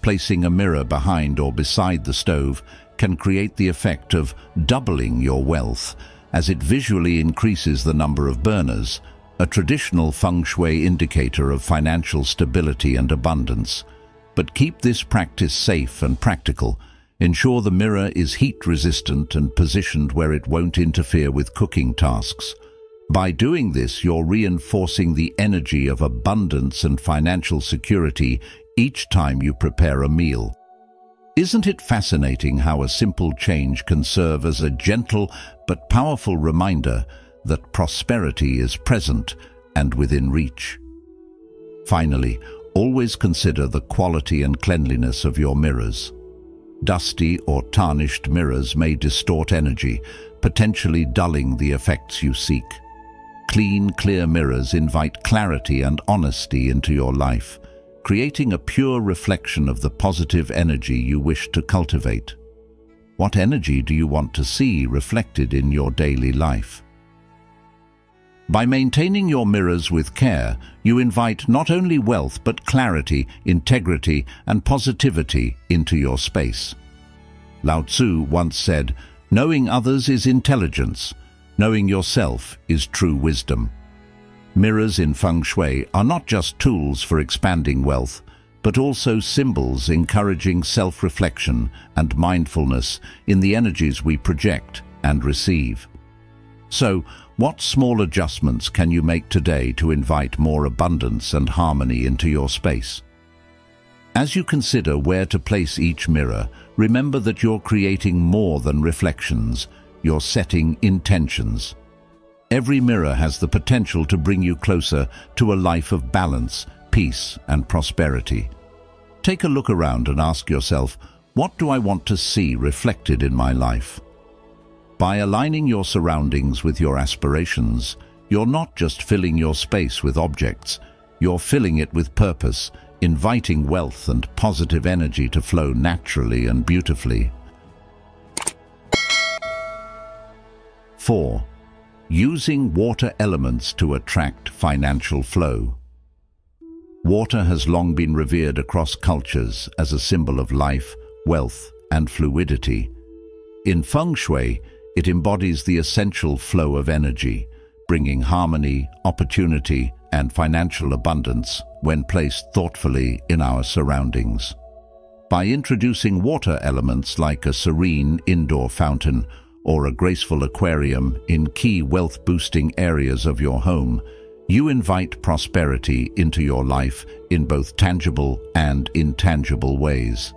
Placing a mirror behind or beside the stove can create the effect of doubling your wealth, as it visually increases the number of burners, a traditional feng shui indicator of financial stability and abundance. But keep this practice safe and practical. Ensure the mirror is heat-resistant and positioned where it won't interfere with cooking tasks. By doing this, you're reinforcing the energy of abundance and financial security each time you prepare a meal. Isn't it fascinating how a simple change can serve as a gentle but powerful reminder that prosperity is present and within reach? Finally, always consider the quality and cleanliness of your mirrors. Dusty or tarnished mirrors may distort energy, potentially dulling the effects you seek. Clean, clear mirrors invite clarity and honesty into your life, creating a pure reflection of the positive energy you wish to cultivate. What energy do you want to see reflected in your daily life? By maintaining your mirrors with care, you invite not only wealth but clarity, integrity, and positivity into your space. Lao Tzu once said, "Knowing others is intelligence. Knowing yourself is true wisdom." Mirrors in feng shui are not just tools for expanding wealth, but also symbols encouraging self-reflection and mindfulness in the energies we project and receive. So, what small adjustments can you make today to invite more abundance and harmony into your space? As you consider where to place each mirror, remember that you're creating more than reflections. You're setting intentions. Every mirror has the potential to bring you closer to a life of balance, peace, and prosperity. Take a look around and ask yourself, what do I want to see reflected in my life? By aligning your surroundings with your aspirations, you're not just filling your space with objects, you're filling it with purpose, inviting wealth and positive energy to flow naturally and beautifully. 4. Using water elements to attract financial flow. Water has long been revered across cultures as a symbol of life, wealth, and fluidity. In feng shui, it embodies the essential flow of energy, bringing harmony, opportunity, and financial abundance when placed thoughtfully in our surroundings. By introducing water elements like a serene indoor fountain or a graceful aquarium in key wealth-boosting areas of your home, you invite prosperity into your life in both tangible and intangible ways.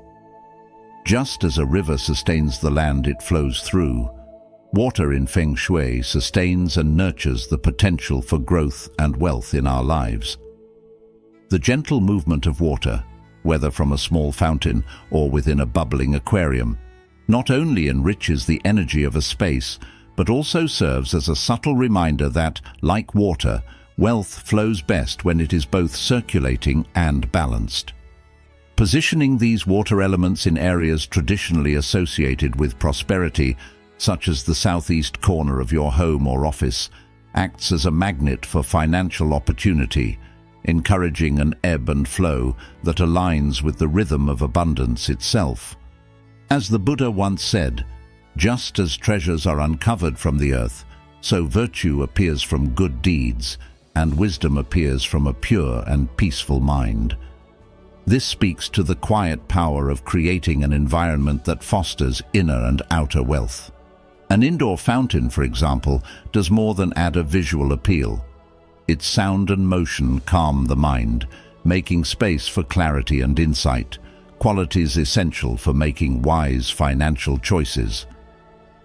Just as a river sustains the land it flows through, water in Feng Shui sustains and nurtures the potential for growth and wealth in our lives. The gentle movement of water, whether from a small fountain or within a bubbling aquarium, not only enriches the energy of a space, but also serves as a subtle reminder that, like water, wealth flows best when it is both circulating and balanced. Positioning these water elements in areas traditionally associated with prosperity, such as the southeast corner of your home or office, acts as a magnet for financial opportunity, encouraging an ebb and flow that aligns with the rhythm of abundance itself. As the Buddha once said, "Just as treasures are uncovered from the earth, so virtue appears from good deeds, and wisdom appears from a pure and peaceful mind." This speaks to the quiet power of creating an environment that fosters inner and outer wealth. An indoor fountain, for example, does more than add a visual appeal. Its sound and motion calm the mind, making space for clarity and insight, qualities essential for making wise financial choices.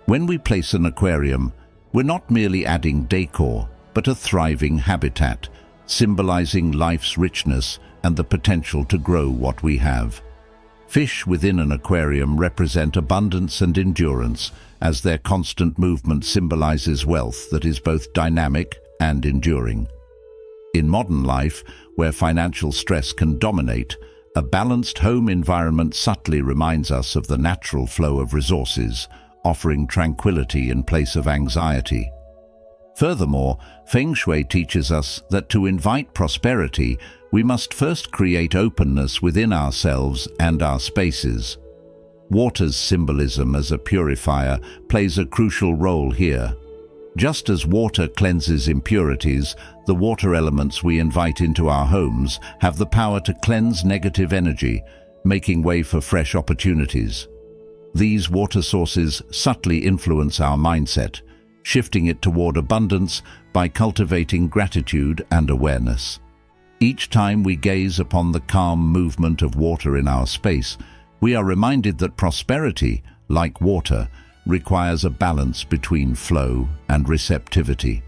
When we place an aquarium, we're not merely adding decor, but a thriving habitat, symbolizing life's richness and the potential to grow what we have. Fish within an aquarium represent abundance and endurance, as their constant movement symbolizes wealth that is both dynamic and enduring. In modern life, where financial stress can dominate, a balanced home environment subtly reminds us of the natural flow of resources, offering tranquility in place of anxiety. Furthermore, Feng Shui teaches us that to invite prosperity, we must first create openness within ourselves and our spaces. Water's symbolism as a purifier plays a crucial role here. Just as water cleanses impurities, the water elements we invite into our homes have the power to cleanse negative energy, making way for fresh opportunities. These water sources subtly influence our mindset, shifting it toward abundance by cultivating gratitude and awareness. Each time we gaze upon the calm movement of water in our space, we are reminded that prosperity, like water, requires a balance between flow and receptivity.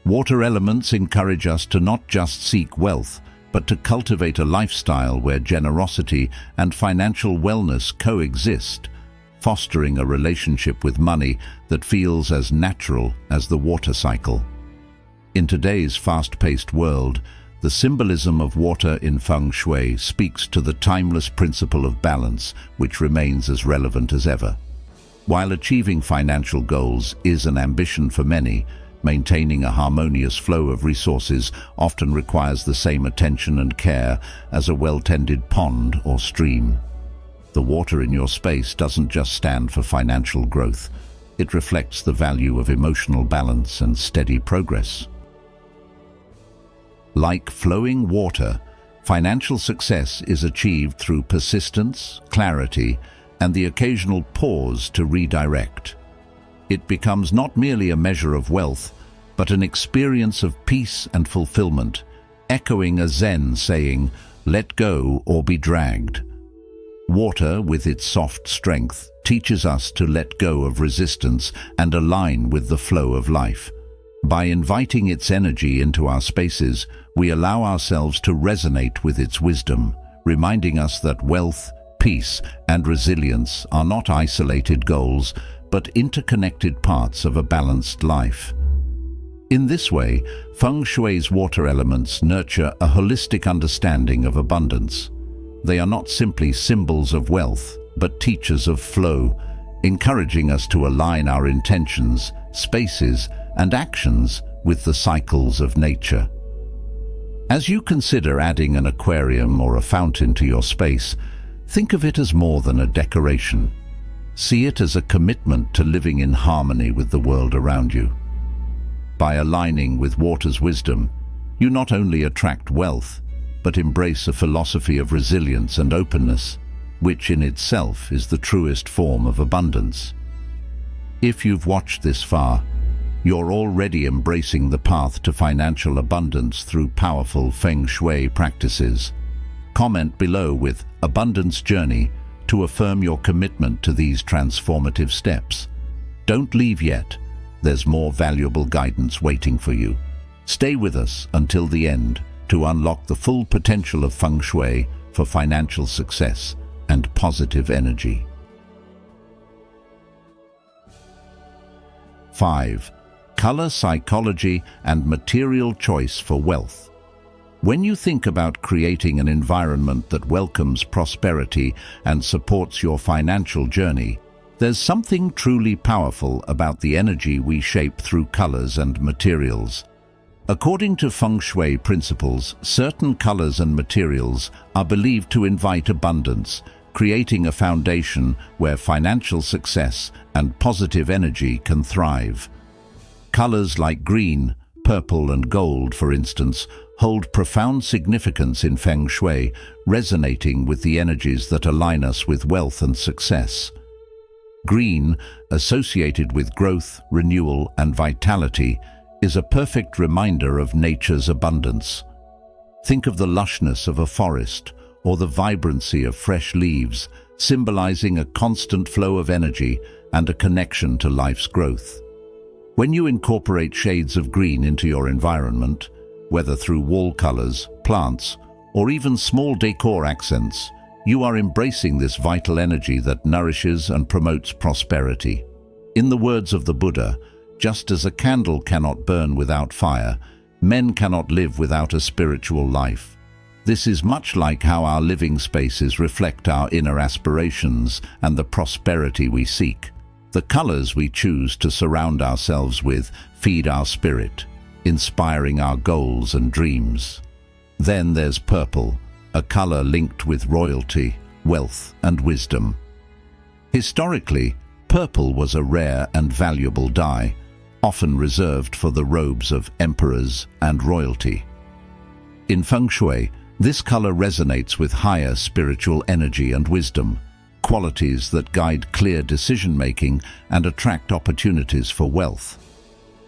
Water elements encourage us to not just seek wealth, but to cultivate a lifestyle where generosity and financial wellness coexist, fostering a relationship with money that feels as natural as the water cycle. In today's fast-paced world, the symbolism of water in Feng Shui speaks to the timeless principle of balance, which remains as relevant as ever. While achieving financial goals is an ambition for many, maintaining a harmonious flow of resources often requires the same attention and care as a well-tended pond or stream. The water in your space doesn't just stand for financial growth. It reflects the value of emotional balance and steady progress. Like flowing water, financial success is achieved through persistence, clarity, and the occasional pause to redirect. It becomes not merely a measure of wealth, but an experience of peace and fulfillment, echoing a Zen saying, "Let go or be dragged." Water, with its soft strength, teaches us to let go of resistance and align with the flow of life. By inviting its energy into our spaces, we allow ourselves to resonate with its wisdom, reminding us that wealth, peace, and resilience are not isolated goals, but interconnected parts of a balanced life. In this way, Feng Shui's water elements nurture a holistic understanding of abundance. They are not simply symbols of wealth, but teachers of flow, encouraging us to align our intentions, spaces, and actions with the cycles of nature. As you consider adding an aquarium or a fountain to your space, think of it as more than a decoration. See it as a commitment to living in harmony with the world around you. By aligning with water's wisdom, you not only attract wealth, but embrace a philosophy of resilience and openness, which in itself is the truest form of abundance. If you've watched this far, you're already embracing the path to financial abundance through powerful Feng Shui practices. Comment below with "Abundance Journey" to affirm your commitment to these transformative steps. Don't leave yet. There's more valuable guidance waiting for you. Stay with us until the end to unlock the full potential of Feng Shui for financial success and positive energy. 5. Color psychology and material choice for wealth. When you think about creating an environment that welcomes prosperity and supports your financial journey, there's something truly powerful about the energy we shape through colors and materials. According to Feng Shui principles, certain colors and materials are believed to invite abundance, creating a foundation where financial success and positive energy can thrive. Colors like green, purple, and gold, for instance, hold profound significance in Feng Shui, resonating with the energies that align us with wealth and success. Green, associated with growth, renewal, and vitality, is a perfect reminder of nature's abundance. Think of the lushness of a forest or the vibrancy of fresh leaves, symbolizing a constant flow of energy and a connection to life's growth. When you incorporate shades of green into your environment, whether through wall colors, plants, or even small decor accents, you are embracing this vital energy that nourishes and promotes prosperity. In the words of the Buddha, just as a candle cannot burn without fire, men cannot live without a spiritual life. This is much like how our living spaces reflect our inner aspirations and the prosperity we seek. The colors we choose to surround ourselves with feed our spirit, inspiring our goals and dreams. Then there's purple, a color linked with royalty, wealth, and wisdom. Historically, purple was a rare and valuable dye, often reserved for the robes of emperors and royalty. In Feng Shui, this color resonates with higher spiritual energy and wisdom, qualities that guide clear decision-making and attract opportunities for wealth.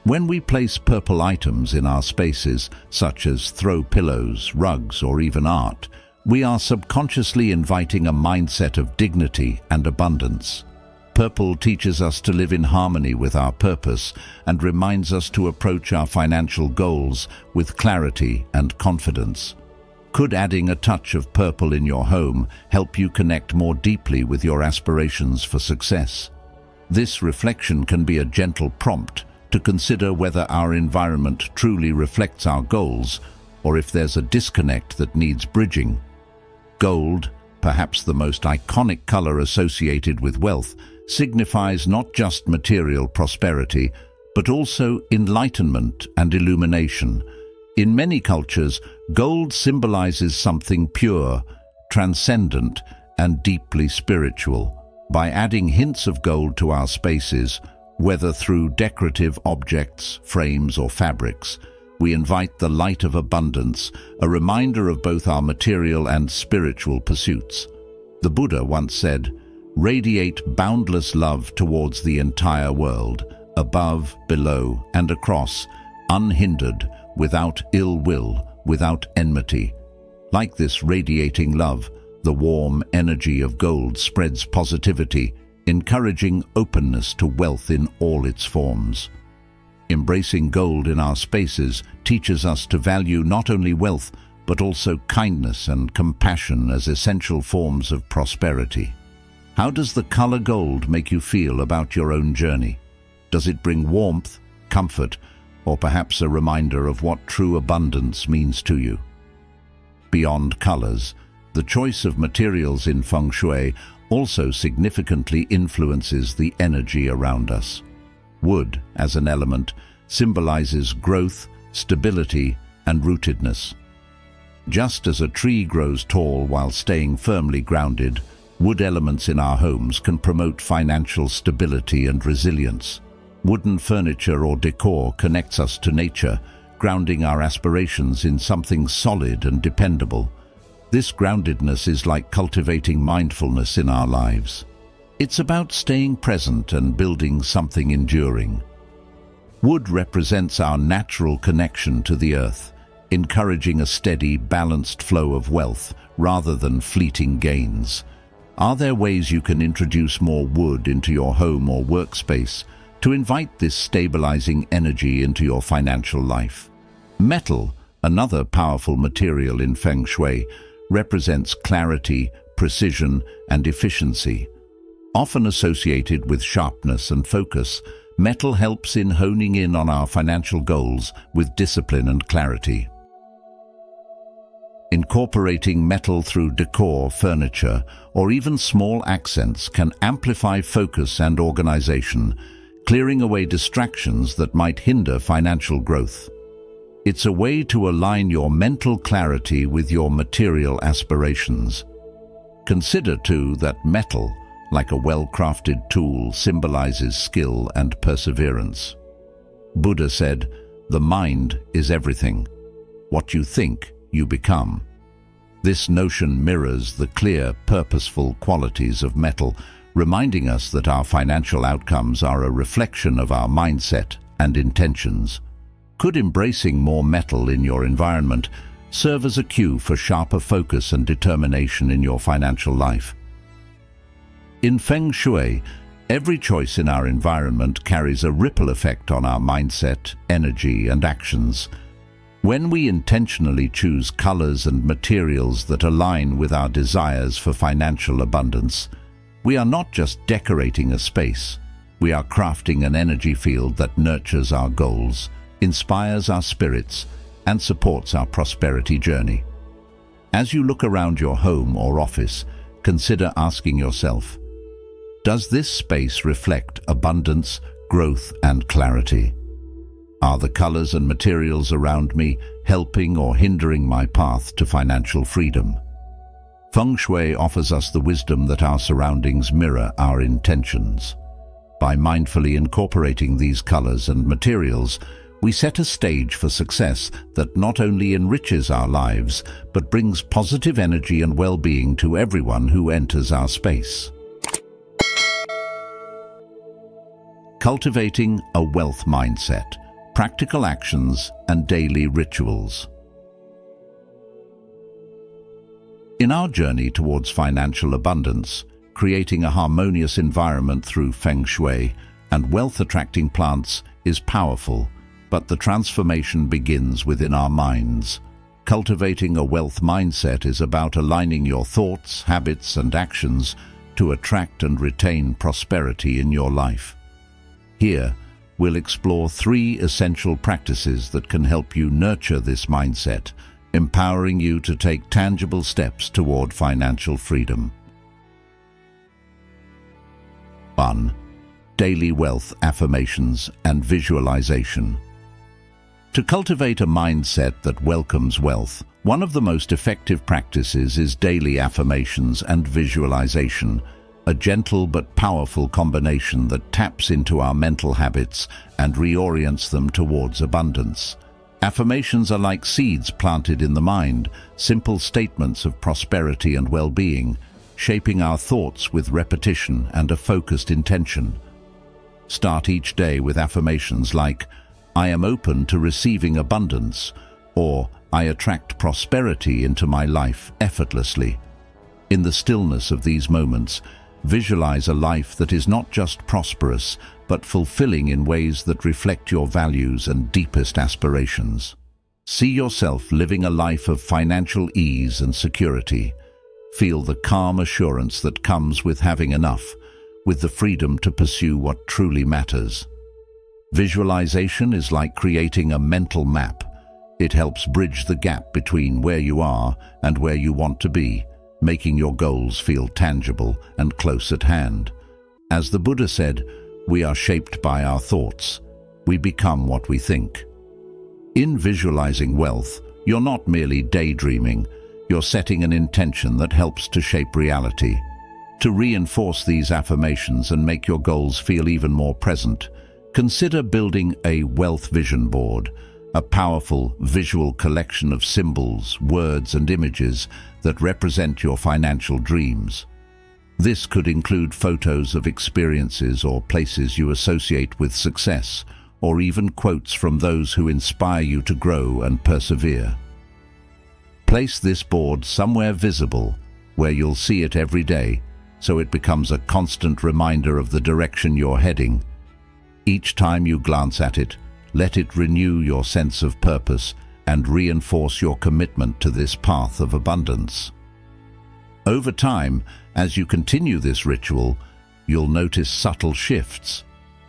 When we place purple items in our spaces, such as throw pillows, rugs, or even art, we are subconsciously inviting a mindset of dignity and abundance. Purple teaches us to live in harmony with our purpose and reminds us to approach our financial goals with clarity and confidence. Could adding a touch of purple in your home help you connect more deeply with your aspirations for success? This reflection can be a gentle prompt to consider whether our environment truly reflects our goals or if there's a disconnect that needs bridging. Gold, perhaps the most iconic color associated with wealth, signifies not just material prosperity, but also enlightenment and illumination. In many cultures, gold symbolizes something pure, transcendent, and deeply spiritual. By adding hints of gold to our spaces, whether through decorative objects, frames, or fabrics, we invite the light of abundance, a reminder of both our material and spiritual pursuits. The Buddha once said, "Radiate boundless love towards the entire world, above, below, and across, unhindered, without ill will, without enmity." Like this radiating love, the warm energy of gold spreads positivity, encouraging openness to wealth in all its forms. Embracing gold in our spaces teaches us to value not only wealth, but also kindness and compassion as essential forms of prosperity. How does the color gold make you feel about your own journey? Does it bring warmth, comfort, or perhaps a reminder of what true abundance means to you? Beyond colors, the choice of materials in Feng Shui also significantly influences the energy around us. Wood, as an element, symbolizes growth, stability, and rootedness. Just as a tree grows tall while staying firmly grounded, wood elements in our homes can promote financial stability and resilience. Wooden furniture or decor connects us to nature, grounding our aspirations in something solid and dependable. This groundedness is like cultivating mindfulness in our lives. It's about staying present and building something enduring. Wood represents our natural connection to the earth, encouraging a steady, balanced flow of wealth rather than fleeting gains. Are there ways you can introduce more wood into your home or workspace to invite this stabilizing energy into your financial life? Metal, another powerful material in Feng Shui, represents clarity, precision, and efficiency. Often associated with sharpness and focus, metal helps in honing in on our financial goals with discipline and clarity. Incorporating metal through decor, furniture, or even small accents can amplify focus and organization, clearing away distractions that might hinder financial growth. It's a way to align your mental clarity with your material aspirations. Consider, too, that metal, like a well-crafted tool, symbolizes skill and perseverance. Buddha said, "The mind is everything. What you think, you become." This notion mirrors the clear, purposeful qualities of metal, reminding us that our financial outcomes are a reflection of our mindset and intentions. Could embracing more metal in your environment serve as a cue for sharper focus and determination in your financial life? In Feng Shui, every choice in our environment carries a ripple effect on our mindset, energy, and actions. When we intentionally choose colors and materials that align with our desires for financial abundance, we are not just decorating a space, we are crafting an energy field that nurtures our goals, inspires our spirits, and supports our prosperity journey. As you look around your home or office, consider asking yourself, does this space reflect abundance, growth, and clarity? Are the colors and materials around me helping or hindering my path to financial freedom? Feng Shui offers us the wisdom that our surroundings mirror our intentions. By mindfully incorporating these colors and materials, we set a stage for success that not only enriches our lives, but brings positive energy and well-being to everyone who enters our space. Cultivating a wealth mindset, practical actions and daily rituals. In our journey towards financial abundance, creating a harmonious environment through Feng Shui and wealth-attracting plants is powerful, but the transformation begins within our minds. Cultivating a wealth mindset is about aligning your thoughts, habits, and actions to attract and retain prosperity in your life. Here, we'll explore 3 essential practices that can help you nurture this mindset, empowering you to take tangible steps toward financial freedom. 1. Daily wealth affirmations and visualization. To cultivate a mindset that welcomes wealth, one of the most effective practices is daily affirmations and visualization, a gentle but powerful combination that taps into our mental habits and reorients them towards abundance. Affirmations are like seeds planted in the mind, simple statements of prosperity and well-being, shaping our thoughts with repetition and a focused intention. Start each day with affirmations like, "I am open to receiving abundance," or "I attract prosperity into my life effortlessly." In the stillness of these moments, visualize a life that is not just prosperous, but fulfilling in ways that reflect your values and deepest aspirations. See yourself living a life of financial ease and security. Feel the calm assurance that comes with having enough, with the freedom to pursue what truly matters. Visualization is like creating a mental map. It helps bridge the gap between where you are and where you want to be, making your goals feel tangible and close at hand. As the Buddha said, we are shaped by our thoughts. We become what we think. In visualizing wealth, you're not merely daydreaming, you're setting an intention that helps to shape reality. To reinforce these affirmations and make your goals feel even more present, consider building a wealth vision board, a powerful visual collection of symbols, words, and images that represent your financial dreams. This could include photos of experiences or places you associate with success, or even quotes from those who inspire you to grow and persevere. Place this board somewhere visible, where you'll see it every day, so it becomes a constant reminder of the direction you're heading. Each time you glance at it, let it renew your sense of purpose and reinforce your commitment to this path of abundance. Over time, as you continue this ritual, you'll notice subtle shifts,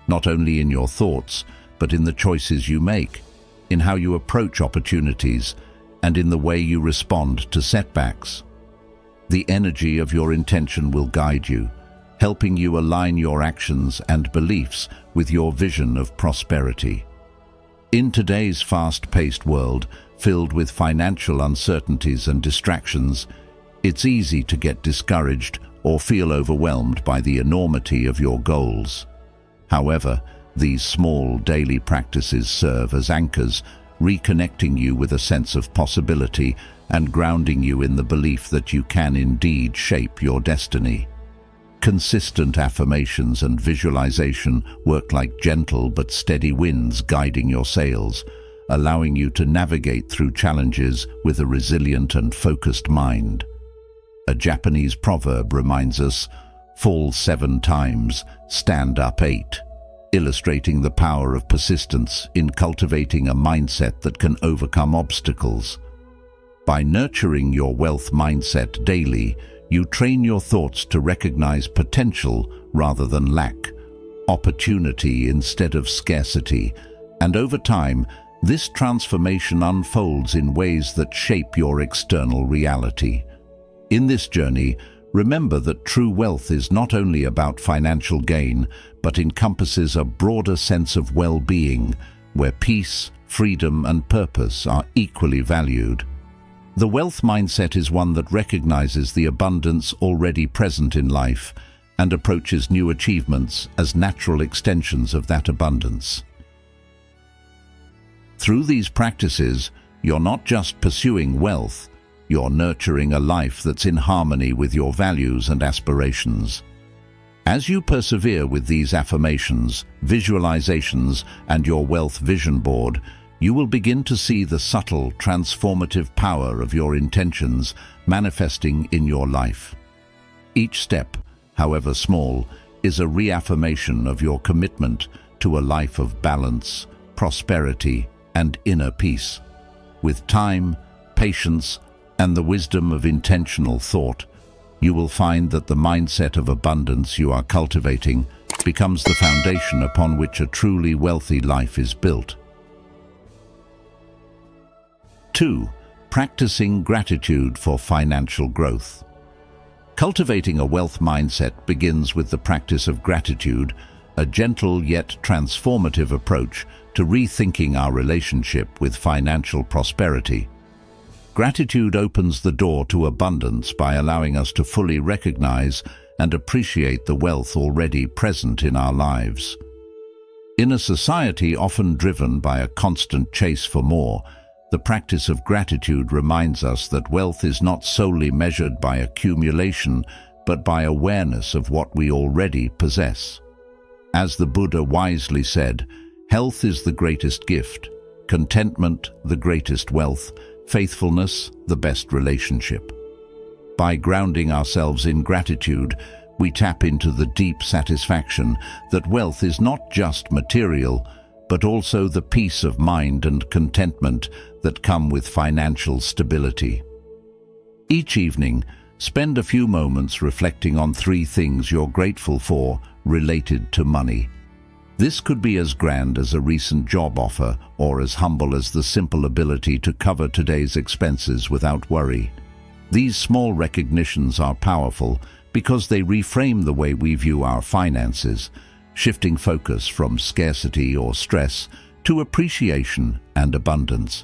not only in your thoughts, but in the choices you make, in how you approach opportunities, and in the way you respond to setbacks. The energy of your intention will guide you, helping you align your actions and beliefs with your vision of prosperity. In today's fast-paced world, filled with financial uncertainties and distractions, it's easy to get discouraged or feel overwhelmed by the enormity of your goals. However, these small daily practices serve as anchors, reconnecting you with a sense of possibility and grounding you in the belief that you can indeed shape your destiny. Consistent affirmations and visualization work like gentle but steady winds guiding your sails, allowing you to navigate through challenges with a resilient and focused mind. A Japanese proverb reminds us, "Fall 7 times, stand up 8," illustrating the power of persistence in cultivating a mindset that can overcome obstacles. By nurturing your wealth mindset daily, you train your thoughts to recognize potential rather than lack, opportunity instead of scarcity, and over time, this transformation unfolds in ways that shape your external reality. In this journey, remember that true wealth is not only about financial gain, but encompasses a broader sense of well-being, where peace, freedom, and purpose are equally valued. The wealth mindset is one that recognizes the abundance already present in life and approaches new achievements as natural extensions of that abundance. Through these practices, you're not just pursuing wealth, you're nurturing a life that's in harmony with your values and aspirations. As you persevere with these affirmations, visualizations, and your wealth vision board, you will begin to see the subtle, transformative power of your intentions manifesting in your life. Each step, however small, is a reaffirmation of your commitment to a life of balance, prosperity, and inner peace. With time, patience, and the wisdom of intentional thought, you will find that the mindset of abundance you are cultivating becomes the foundation upon which a truly wealthy life is built. 2. Practicing gratitude for financial growth. Cultivating a wealth mindset begins with the practice of gratitude, a gentle yet transformative approach to rethinking our relationship with financial prosperity. Gratitude opens the door to abundance by allowing us to fully recognize and appreciate the wealth already present in our lives. In a society often driven by a constant chase for more, the practice of gratitude reminds us that wealth is not solely measured by accumulation, but by awareness of what we already possess. As the Buddha wisely said, health is the greatest gift, contentment the greatest wealth, faithfulness the best relationship. By grounding ourselves in gratitude, we tap into the deep satisfaction that wealth is not just material, but also the peace of mind and contentment that come with financial stability. Each evening, spend a few moments reflecting on 3 things you're grateful for related to money. This could be as grand as a recent job offer or as humble as the simple ability to cover today's expenses without worry. These small recognitions are powerful because they reframe the way we view our finances, shifting focus from scarcity or stress to appreciation and abundance.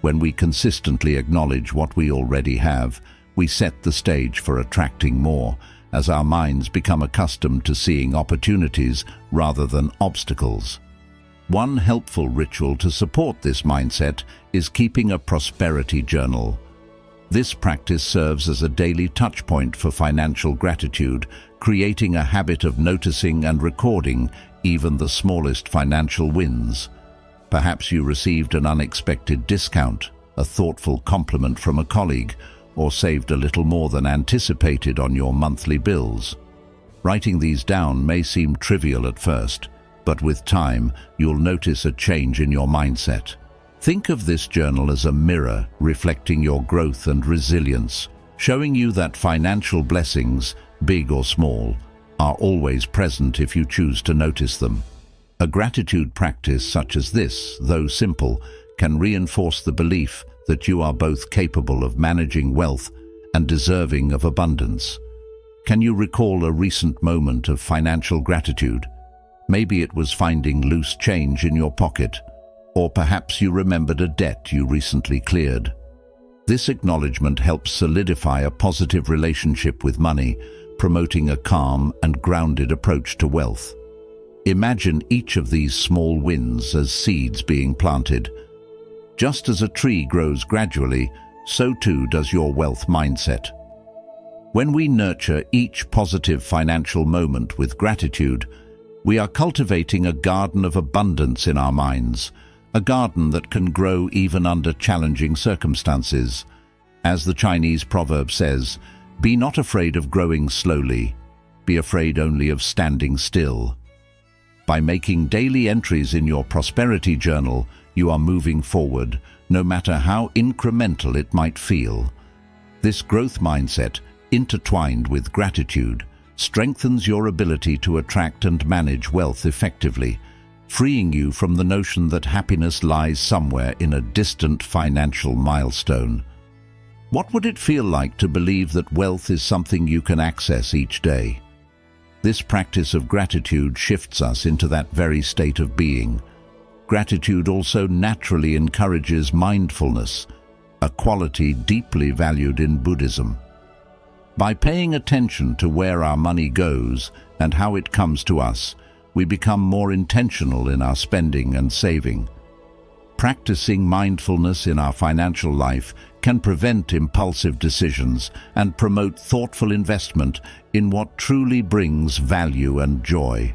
When we consistently acknowledge what we already have, we set the stage for attracting more, as our minds become accustomed to seeing opportunities rather than obstacles. One helpful ritual to support this mindset is keeping a prosperity journal. This practice serves as a daily touchpoint for financial gratitude, creating a habit of noticing and recording even the smallest financial wins. Perhaps you received an unexpected discount, a thoughtful compliment from a colleague, or saved a little more than anticipated on your monthly bills. Writing these down may seem trivial at first, but with time, you'll notice a change in your mindset. Think of this journal as a mirror reflecting your growth and resilience, showing you that financial blessings, big or small, are always present if you choose to notice them. A gratitude practice such as this, though simple, can reinforce the belief that you are both capable of managing wealth and deserving of abundance. Can you recall a recent moment of financial gratitude? Maybe it was finding loose change in your pocket, or perhaps you remembered a debt you recently cleared. This acknowledgement helps solidify a positive relationship with money, promoting a calm and grounded approach to wealth. Imagine each of these small wins as seeds being planted. Just as a tree grows gradually, so too does your wealth mindset. When we nurture each positive financial moment with gratitude, we are cultivating a garden of abundance in our minds, a garden that can grow even under challenging circumstances. As the Chinese proverb says, "Be not afraid of growing slowly, be afraid only of standing still." By making daily entries in your prosperity journal, you are moving forward, no matter how incremental it might feel. This growth mindset, intertwined with gratitude, strengthens your ability to attract and manage wealth effectively, freeing you from the notion that happiness lies somewhere in a distant financial milestone. What would it feel like to believe that wealth is something you can access each day? This practice of gratitude shifts us into that very state of being. Gratitude also naturally encourages mindfulness, a quality deeply valued in Buddhism. By paying attention to where our money goes and how it comes to us, we become more intentional in our spending and saving. Practicing mindfulness in our financial life can prevent impulsive decisions and promote thoughtful investment in what truly brings value and joy.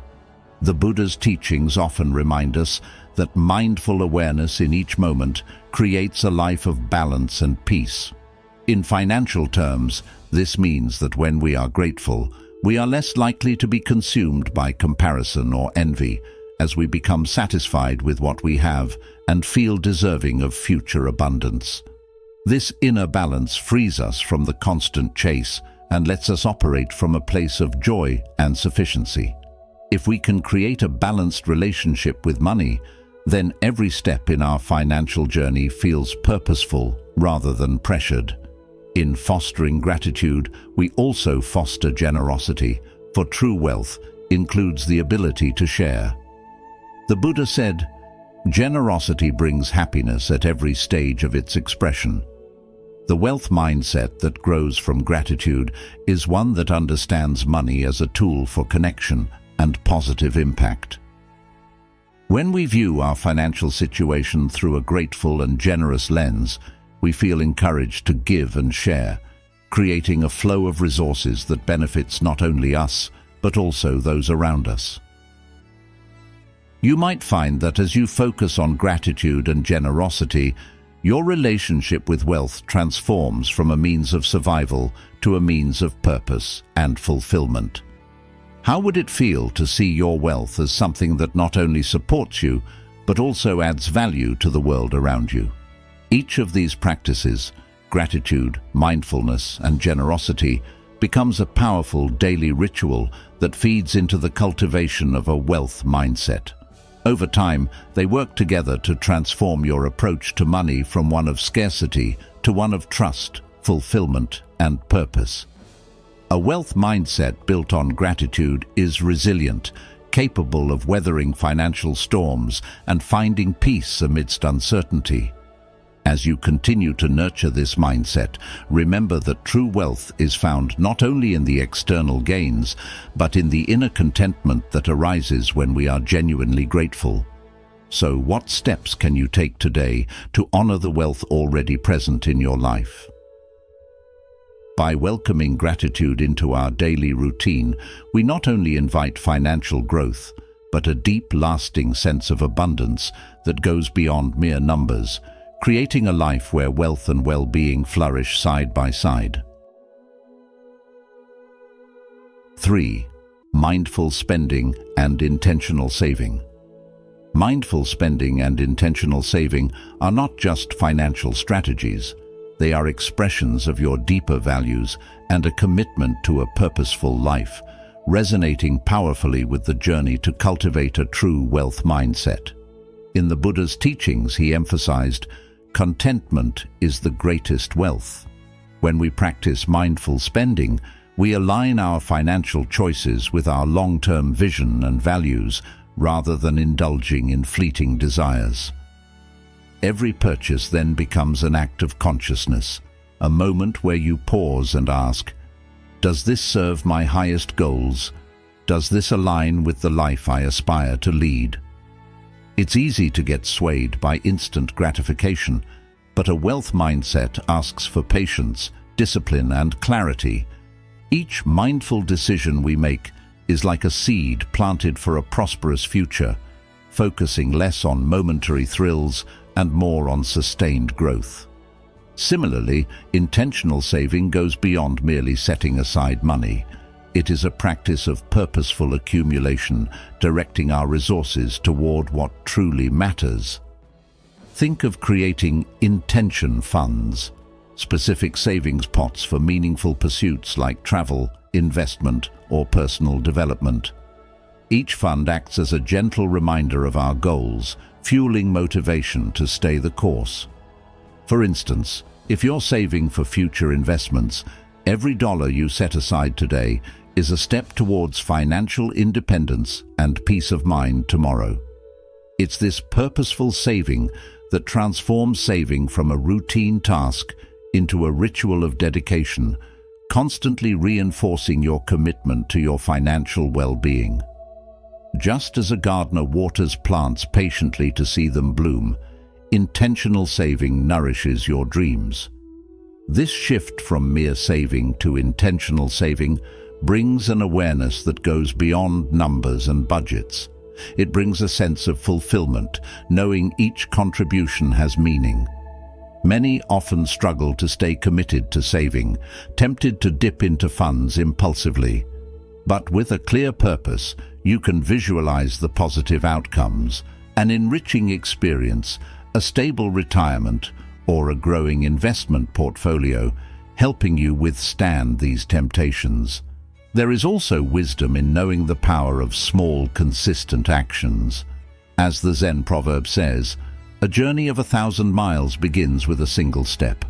The Buddha's teachings often remind us that mindful awareness in each moment creates a life of balance and peace. In financial terms, this means that when we are grateful, we are less likely to be consumed by comparison or envy, as we become satisfied with what we have and feel deserving of future abundance. This inner balance frees us from the constant chase and lets us operate from a place of joy and sufficiency. If we can create a balanced relationship with money, then every step in our financial journey feels purposeful rather than pressured. In fostering gratitude, we also foster generosity, for true wealth includes the ability to share. The Buddha said, "Generosity brings happiness at every stage of its expression." The wealth mindset that grows from gratitude is one that understands money as a tool for connection and positive impact. When we view our financial situation through a grateful and generous lens, we feel encouraged to give and share, creating a flow of resources that benefits not only us, but also those around us. You might find that as you focus on gratitude and generosity, your relationship with wealth transforms from a means of survival to a means of purpose and fulfillment. How would it feel to see your wealth as something that not only supports you, but also adds value to the world around you? Each of these practices, gratitude, mindfulness, and generosity, becomes a powerful daily ritual that feeds into the cultivation of a wealth mindset. Over time, they work together to transform your approach to money from one of scarcity to one of trust, fulfillment, and purpose. A wealth mindset built on gratitude is resilient, capable of weathering financial storms and finding peace amidst uncertainty. As you continue to nurture this mindset, remember that true wealth is found not only in the external gains, but in the inner contentment that arises when we are genuinely grateful. So, what steps can you take today to honor the wealth already present in your life? By welcoming gratitude into our daily routine, we not only invite financial growth, but a deep, lasting sense of abundance that goes beyond mere numbers, creating a life where wealth and well-being flourish side by side. 3. Mindful spending and intentional saving. Mindful spending and intentional saving are not just financial strategies. They are expressions of your deeper values and a commitment to a purposeful life, resonating powerfully with the journey to cultivate a true wealth mindset. In the Buddha's teachings, he emphasized, "Contentment is the greatest wealth." When we practice mindful spending, we align our financial choices with our long-term vision and values rather than indulging in fleeting desires. Every purchase then becomes an act of consciousness, a moment where you pause and ask, "Does this serve my highest goals? Does this align with the life I aspire to lead?" It's easy to get swayed by instant gratification, but a wealth mindset asks for patience, discipline, and clarity. Each mindful decision we make is like a seed planted for a prosperous future, focusing less on momentary thrills and more on sustained growth. Similarly, intentional saving goes beyond merely setting aside money. It is a practice of purposeful accumulation, directing our resources toward what truly matters. Think of creating intention funds, specific savings pots for meaningful pursuits like travel, investment, or personal development. Each fund acts as a gentle reminder of our goals, fueling motivation to stay the course. For instance, if you're saving for future investments, every dollar you set aside today is a step towards financial independence and peace of mind tomorrow. It's this purposeful saving that transforms saving from a routine task into a ritual of dedication, constantly reinforcing your commitment to your financial well-being. Just as a gardener waters plants patiently to see them bloom, intentional saving nourishes your dreams. This shift from mere saving to intentional saving brings an awareness that goes beyond numbers and budgets. It brings a sense of fulfillment, knowing each contribution has meaning. Many often struggle to stay committed to saving, tempted to dip into funds impulsively. But with a clear purpose, you can visualize the positive outcomes, an enriching experience, a stable retirement, or a growing investment portfolio, helping you withstand these temptations. There is also wisdom in knowing the power of small, consistent actions. As the Zen proverb says, a journey of 1,000 miles begins with a single step.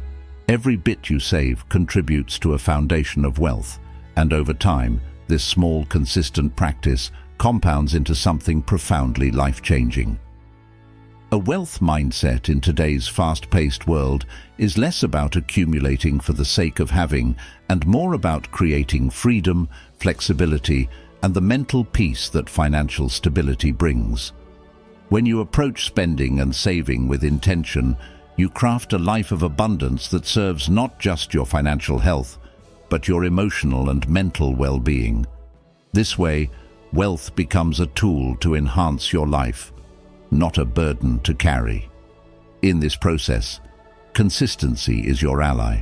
Every bit you save contributes to a foundation of wealth, and over time, this small, consistent practice compounds into something profoundly life-changing. A wealth mindset in today's fast-paced world is less about accumulating for the sake of having and more about creating freedom, flexibility, and the mental peace that financial stability brings. When you approach spending and saving with intention, you craft a life of abundance that serves not just your financial health, but your emotional and mental well-being. This way, wealth becomes a tool to enhance your life, not a burden to carry. In this process, consistency is your ally,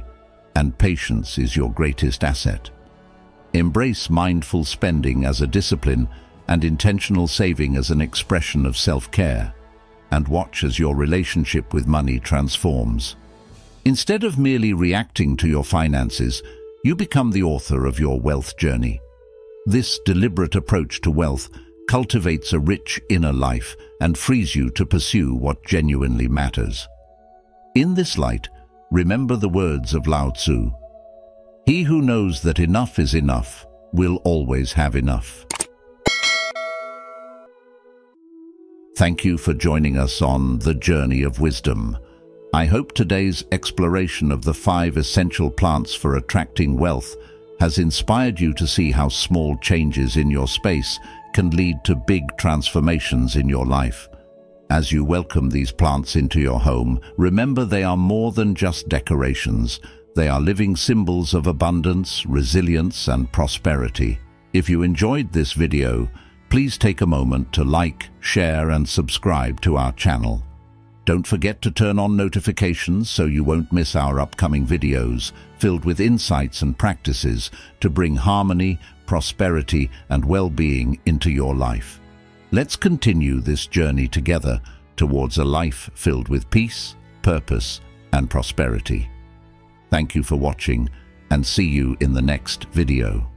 and patience is your greatest asset. Embrace mindful spending as a discipline and intentional saving as an expression of self-care, and watch as your relationship with money transforms. Instead of merely reacting to your finances, you become the author of your wealth journey. This deliberate approach to wealth cultivates a rich inner life and frees you to pursue what genuinely matters. In this light, remember the words of Lao Tzu: "He who knows that enough is enough will always have enough." Thank you for joining us on The Journey of Wisdom. I hope today's exploration of the 5 essential plants for attracting wealth has inspired you to see how small changes in your space can lead to big transformations in your life. As you welcome these plants into your home, remember they are more than just decorations. They are living symbols of abundance, resilience, and prosperity. If you enjoyed this video, please take a moment to like, share, and subscribe to our channel. Don't forget to turn on notifications so you won't miss our upcoming videos filled with insights and practices to bring harmony, prosperity, and well-being into your life. Let's continue this journey together towards a life filled with peace, purpose, and prosperity. Thank you for watching, and see you in the next video.